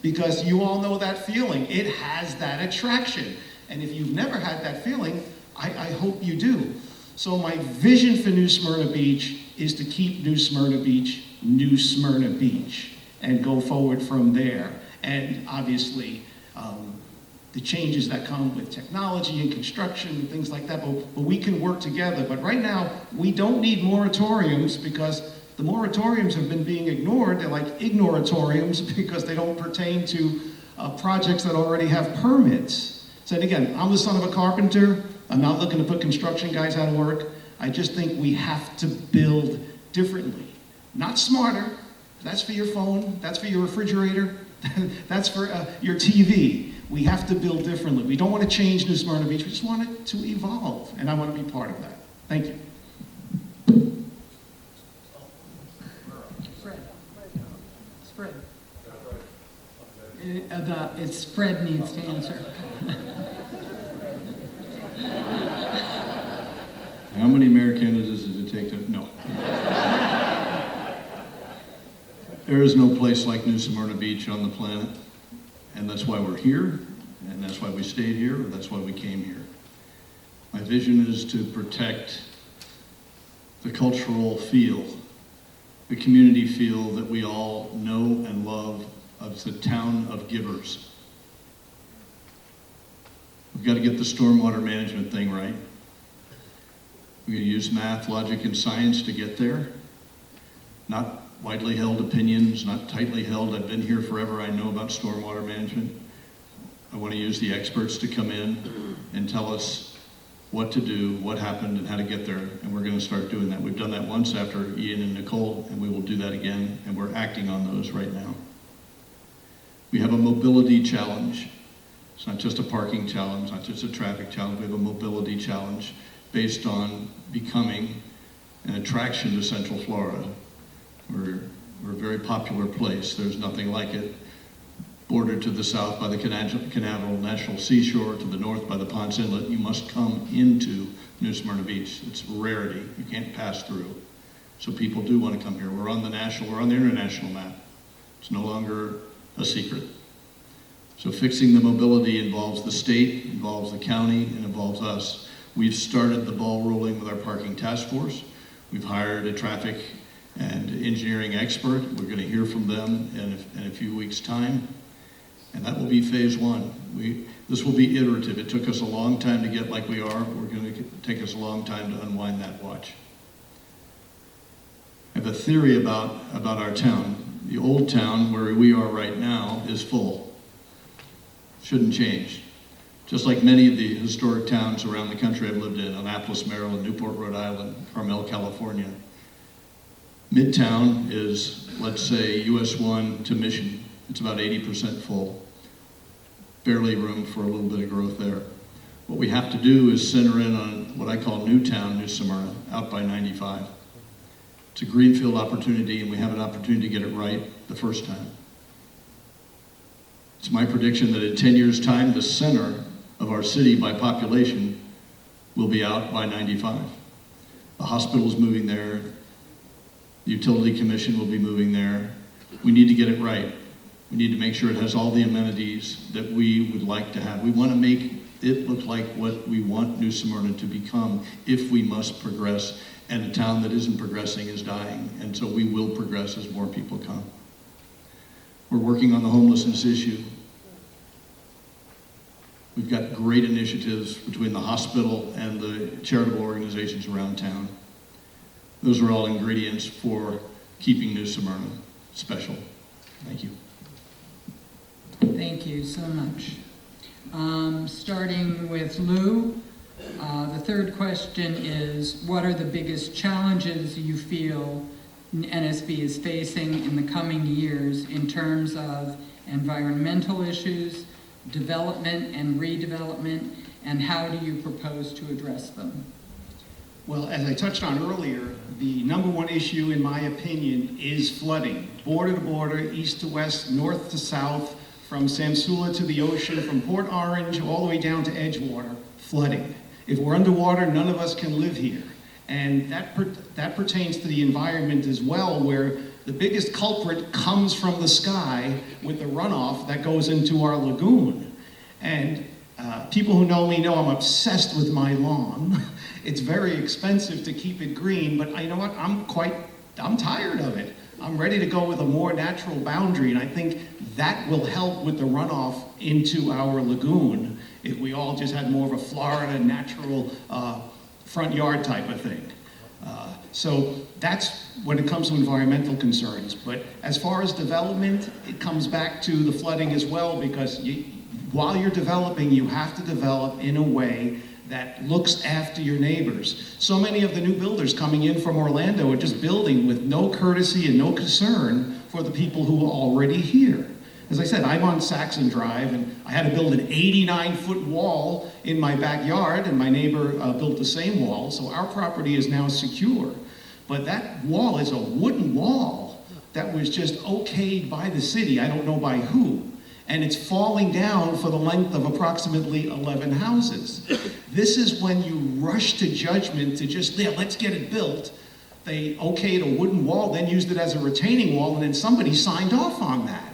Because you all know that feeling. It has that attraction. And if you've never had that feeling, I hope you do. So my vision for New Smyrna Beach is to keep New Smyrna Beach, and go forward from there. And obviously, the changes that come with technology and construction and things like that, but we can work together. But right now, we don't need moratoriums because the moratoriums have been being ignored. They're like ignoratoriums because they don't pertain to projects that already have permits. So again, I'm the son of a carpenter. I'm not looking to put construction guys out of work. I just think we have to build differently, not smarter. That's for your phone, that's for your refrigerator, that's for your TV. We have to build differently. We don't want to change New Smyrna Beach, we just want it to evolve, and I want to be part of that. Thank you. Fred needs to answer. How many mayor candidates does it take to, no. There is no place like New Smyrna Beach on the planet, and that's why we're here, and that's why we stayed here, or that's why we came here. My vision is to protect the cultural feel, the community feel that we all know and love of the town of givers. We've got to get the stormwater management thing right. We're going to use math, logic, and science to get there. Not widely held opinions, not tightly held. I've been here forever. I know about stormwater management. I want to use the experts to come in and tell us what to do, what happened, and how to get there. And we're going to start doing that. We've done that once after Ian and Nicole, and we will do that again. And we're acting on those right now. We have a mobility challenge. It's not just a parking challenge, not just a traffic challenge. We have a mobility challenge based on becoming an attraction to Central Florida. We're a very popular place. There's nothing like it. Bordered to the south by the Canaveral National Seashore, to the north by the Ponce Inlet. You must come into New Smyrna Beach. It's a rarity. You can't pass through. So people do want to come here. We're on the international map. It's no longer a secret. So fixing the mobility involves the state, involves the county, and involves us. We've started the ball rolling with our parking task force. We've hired a traffic and engineering expert. We're going to hear from them in a few weeks' time. And that will be phase one. This will be iterative. It took us a long time to get like we are. We're going to take us a long time to unwind that watch. I have a theory about our town. The old town where we are right now is full. Shouldn't change. Just like many of the historic towns around the country I've lived in, Annapolis, Maryland, Newport, Rhode Island, Carmel, California. Midtown is, let's say, US 1 to Mission. It's about 80% full. Barely room for a little bit of growth there. What we have to do is center in on what I call Newtown, New Smyrna, out by 95. It's a greenfield opportunity, and we have an opportunity to get it right the first time. It's my prediction that in 10 years' time, the center of our city by population will be out by 95. The hospital's moving there. The utility commission will be moving there. We need to get it right. We need to make sure it has all the amenities that we would like to have. We want to make it look like what we want New Smyrna to become if we must progress. And a town that isn't progressing is dying. And so we will progress as more people come. We're working on the homelessness issue. We've got great initiatives between the hospital and the charitable organizations around town. Those are all ingredients for keeping New Smyrna special. Thank you. Thank you so much. Starting with Lou, the third question is, what are the biggest challenges you feel NSB is facing in the coming years in terms of environmental issues, development and redevelopment, and how do you propose to address them? Well, as I touched on earlier, the number one issue, in my opinion, is flooding. Border to border, east to west, north to south, from Samsula to the ocean, from Port Orange all the way down to Edgewater, flooding. If we're underwater, none of us can live here. And that pertains to the environment as well, where the biggest culprit comes from the sky with the runoff that goes into our lagoon. And people who know me know I'm obsessed with my lawn. It's very expensive to keep it green, but you know what? I'm tired of it. I'm ready to go with a more natural boundary, and I think that will help with the runoff into our lagoon if we all just had more of a Florida natural front yard type of thing. So that's when it comes to environmental concerns. But as far as development, it comes back to the flooding as well, because while you're developing, you have to develop in a way that looks after your neighbors. So many of the new builders coming in from Orlando are just building with no courtesy and no concern for the people who are already here. As I said, I'm on Saxon Drive, and I had to build an 89-foot wall in my backyard, and my neighbor built the same wall, so our property is now secure. But that wall is a wooden wall that was just okayed by the city, I don't know by who. And it's falling down for the length of approximately 11 houses. This is when you rush to judgment to just, yeah, let's get it built. They okayed a wooden wall, then used it as a retaining wall, and then somebody signed off on that.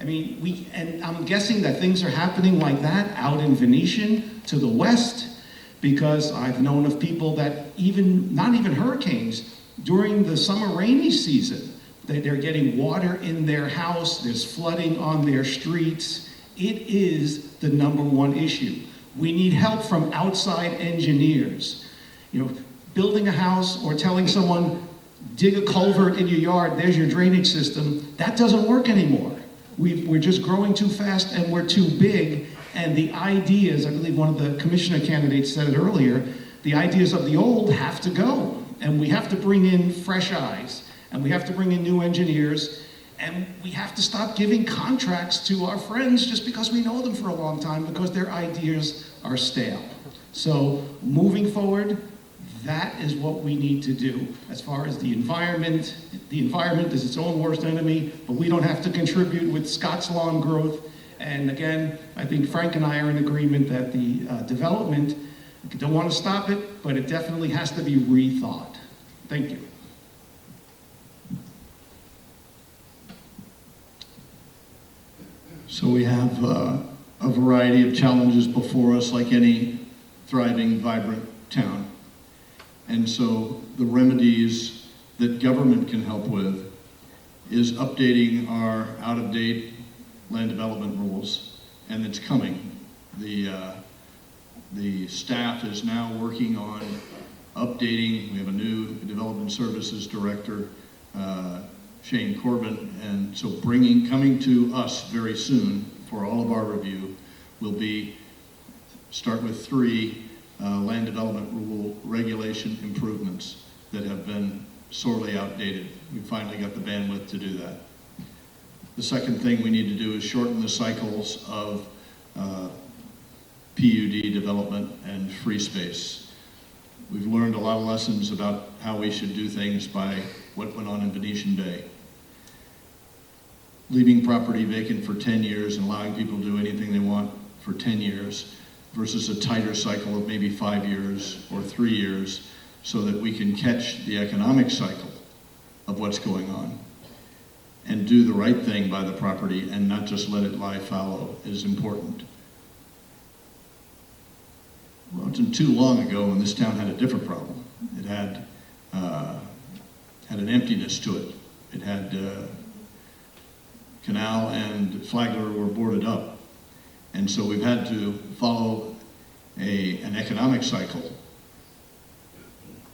I mean, and I'm guessing that things are happening like that out in Venetian to the west, because I've known of people that not even hurricanes, during the summer rainy season, they're getting water in their house, there's flooding on their streets. It is the number one issue. We need help from outside engineers. You know, building a house or telling someone, dig a culvert in your yard, there's your drainage system, that doesn't work anymore. We're just growing too fast and we're too big, and the ideas, I believe one of the commissioner candidates said it earlier, the ideas of the old have to go, and we have to bring in fresh eyes. And we have to bring in new engineers, and we have to stop giving contracts to our friends just because we know them for a long time, because their ideas are stale. So moving forward, that is what we need to do. As far as the environment is its own worst enemy, but we don't have to contribute with Scott's lawn growth. And again, I think Frank and I are in agreement that the development, I don't want to stop it, but it definitely has to be rethought. Thank you. So we have a variety of challenges before us, like any thriving, vibrant town. And so the remedies that government can help with is updating our out-of-date land development rules, and it's coming. The staff is now working on updating. We have a new development services director, Shane Corbin, and so coming to us very soon for all of our review will be, start with 3 land development rule regulation improvements that have been sorely outdated. We finally got the bandwidth to do that. The second thing we need to do is shorten the cycles of PUD development and free space. We've learned a lot of lessons about how we should do things by what went on in Venetian Bay. Leaving property vacant for 10 years and allowing people to do anything they want for 10 years versus a tighter cycle of maybe 5 years or 3 years so that we can catch the economic cycle of what's going on and do the right thing by the property and not just let it lie fallow is important. Well, it wasn't too long ago when this town had a different problem. It had an emptiness to it. It had Canal and Flagler were boarded up. And so we've had to follow an economic cycle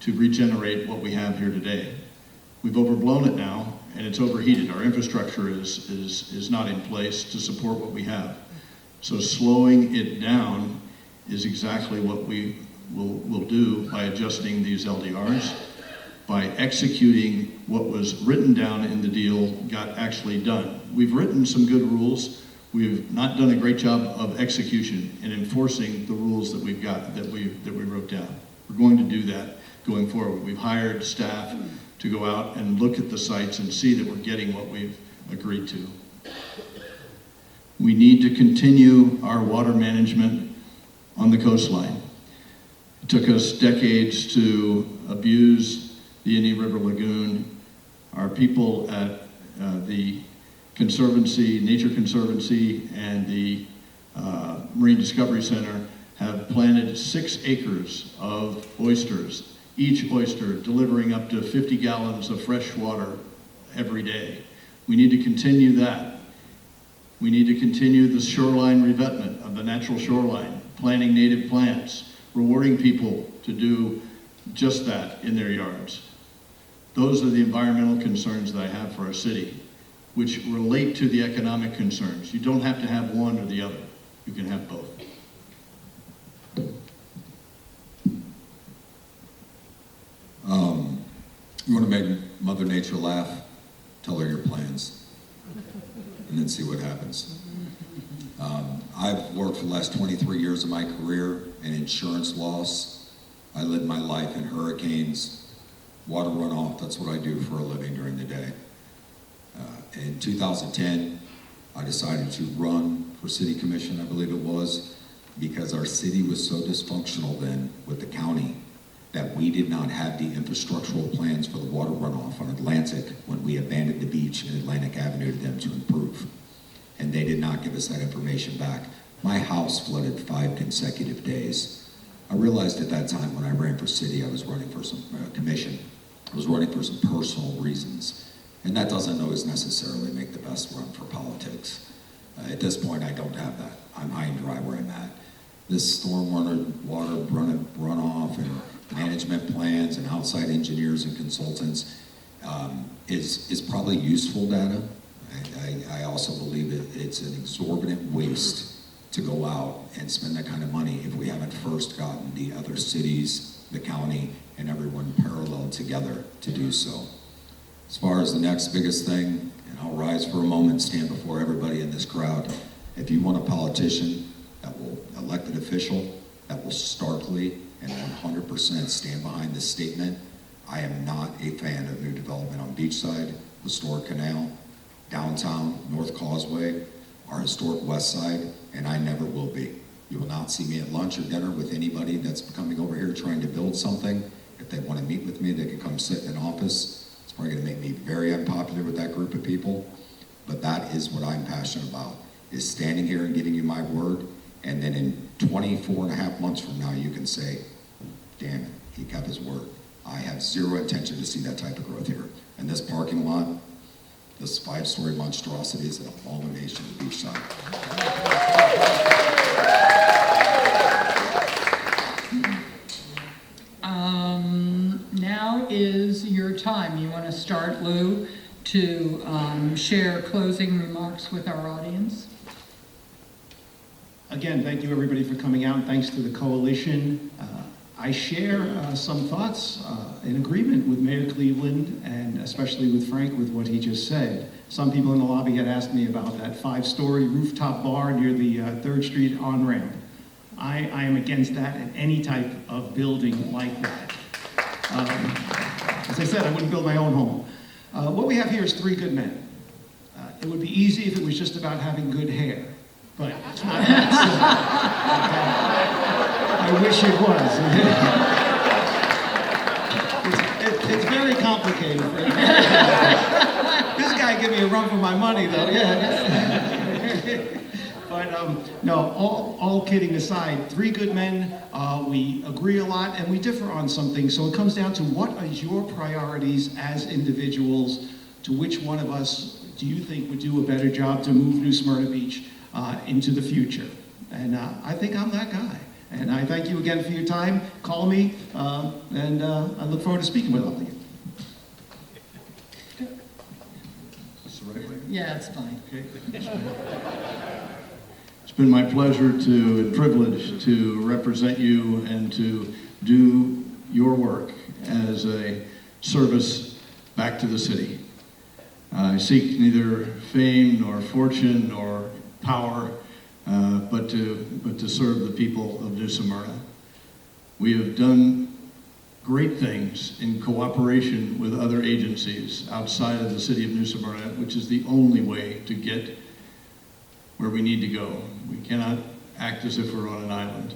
to regenerate what we have here today. We've overblown it now, and it's overheated. Our infrastructure is not in place to support what we have. So slowing it down is exactly what we will do by adjusting these LDRs, by executing what was written down in the deal got actually done. We've written some good rules. We've not done a great job of execution and enforcing the rules that we've got, that we wrote down. We're going to do that going forward. We've hired staff to go out and look at the sites and see that we're getting what we've agreed to. We need to continue our water management on the coastline. It took us decades to abuse the Indian River Lagoon. Our people at the Conservancy, Nature Conservancy, and the Marine Discovery Center have planted 6 acres of oysters, each oyster delivering up to 50 gallons of fresh water every day. We need to continue that. We need to continue the shoreline revetment of the natural shoreline, planting native plants, rewarding people to do just that in their yards. Those are the environmental concerns that I have for our city, which relate to the economic concerns. You don't have to have one or the other. You can have both. You want to make Mother Nature laugh? Tell her your plans, and then see what happens. I've worked for the last 23 years of my career in insurance loss. I lived my life in hurricanes, water runoff. That's what I do for a living during the day. In 2010, I decided to run for city commission, I believe it was, because our city was so dysfunctional then with the county that we did not have the infrastructural plans for the water runoff on Atlantic when we abandoned the beach in Atlantic Avenue to them to improve. And they did not give us that information back. My house flooded 5 consecutive days. I realized at that time when I ran for city, I was running for some commission. I was running for some personal reasons. And that doesn't always necessarily make the best run for politics. At this point, I don't have that. I'm high and dry where I'm at. This stormwater water runoff and management plans and outside engineers and consultants is probably useful data. I also believe it's an exorbitant waste to go out and spend that kind of money if we haven't first gotten the other cities, the county, and everyone parallel together to do so. As far as the next biggest thing, and I'll rise for a moment, stand before everybody in this crowd. If you want a politician that will, elected official, that will starkly and 100% stand behind this statement, I am not a fan of new development on Beachside, Historic Canal, downtown, North Causeway, our historic West Side, and I never will be. You will not see me at lunch or dinner with anybody that's coming over here trying to build something. If they want to meet with me, they can come sit in an office. It's probably going to make me very unpopular with that group of people, but that is what I'm passionate about, is standing here and giving you my word, and then in 24 and a half months from now, you can say, damn it, he kept his word. I have zero intention to see that type of growth here. And this parking lot, this 5-story monstrosity is an abomination to Beachside. Now is your time. You want to start, Lou, to share closing remarks with our audience? Again, thank you everybody for coming out. Thanks to the coalition. I share some thoughts in agreement with Mayor Cleveland and especially with Frank with what he just said. Some people in the lobby had asked me about that 5-story rooftop bar near the 3rd Street on-ramp. I am against that and any type of building like that. As I said, I wouldn't build my own home. What we have here is 3 good men. It would be easy if it was just about having good hair, but it's not that simple. I wish it was. It's very complicated. This guy gave me a run for my money, though. Yeah. But no, all kidding aside, 3 good men. We agree a lot, and we differ on some things. So it comes down to what is your priorities as individuals? To which one of us do you think would do a better job to move New Smyrna Beach into the future? And I think I'm that guy. And I thank you again for your time. Call me, and I look forward to speaking with all of you. Is the right way? Yeah, it's fine. Okay. It's been my pleasure and privilege to represent you and to do your work as a service back to the city. I seek neither fame nor fortune nor power, but to serve the people of New Smyrna. We have done great things in cooperation with other agencies outside of the city of New Smyrna, which is the only way to get where we need to go. We cannot act as if we're on an island.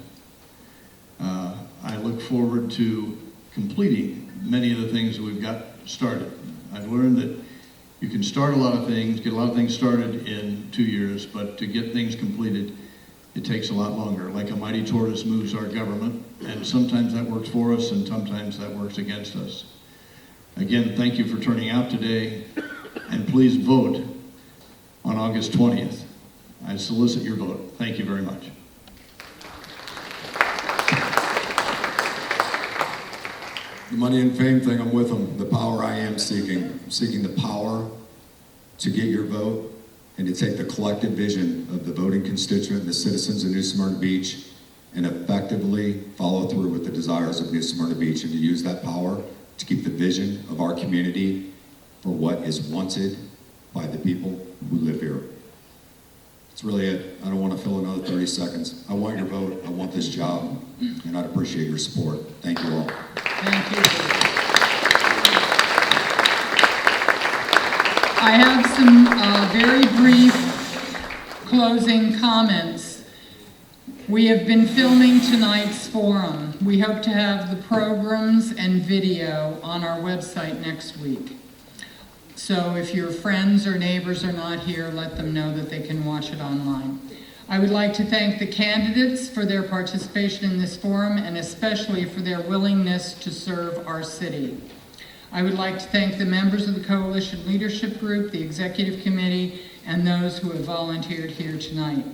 I look forward to completing many of the things that we've got started. I've learned that you can start a lot of things, get a lot of things started in 2 years, but to get things completed, it takes a lot longer. Like a mighty tortoise moves our government, and sometimes that works for us, and sometimes that works against us. Again, thank you for turning out today, and please vote on August 20th. I solicit your vote. Thank you very much. The money and fame thing, I'm with them. The power I am seeking. I'm seeking the power to get your vote and to take the collective vision of the voting constituent and the citizens of New Smyrna Beach and effectively follow through with the desires of New Smyrna Beach, and to use that power to keep the vision of our community for what is wanted by the people who live here. That's really it. I don't want to fill another 30 seconds. I want your vote. I want this job, and I'd appreciate your support. Thank you all. Thank you. I have some very brief closing comments. We have been filming tonight's forum. We hope to have the programs and video on our website next week. So if your friends or neighbors are not here, let them know that they can watch it online. I would like to thank the candidates for their participation in this forum, and especially for their willingness to serve our city. I would like to thank the members of the Coalition Leadership Group, the Executive Committee, and those who have volunteered here tonight.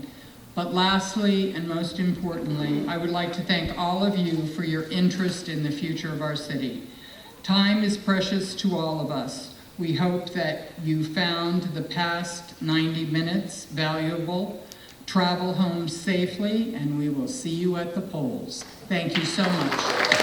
But lastly, and most importantly, I would like to thank all of you for your interest in the future of our city. Time is precious to all of us. We hope that you found the past 90 minutes valuable. Travel home safely, and we will see you at the polls. Thank you so much.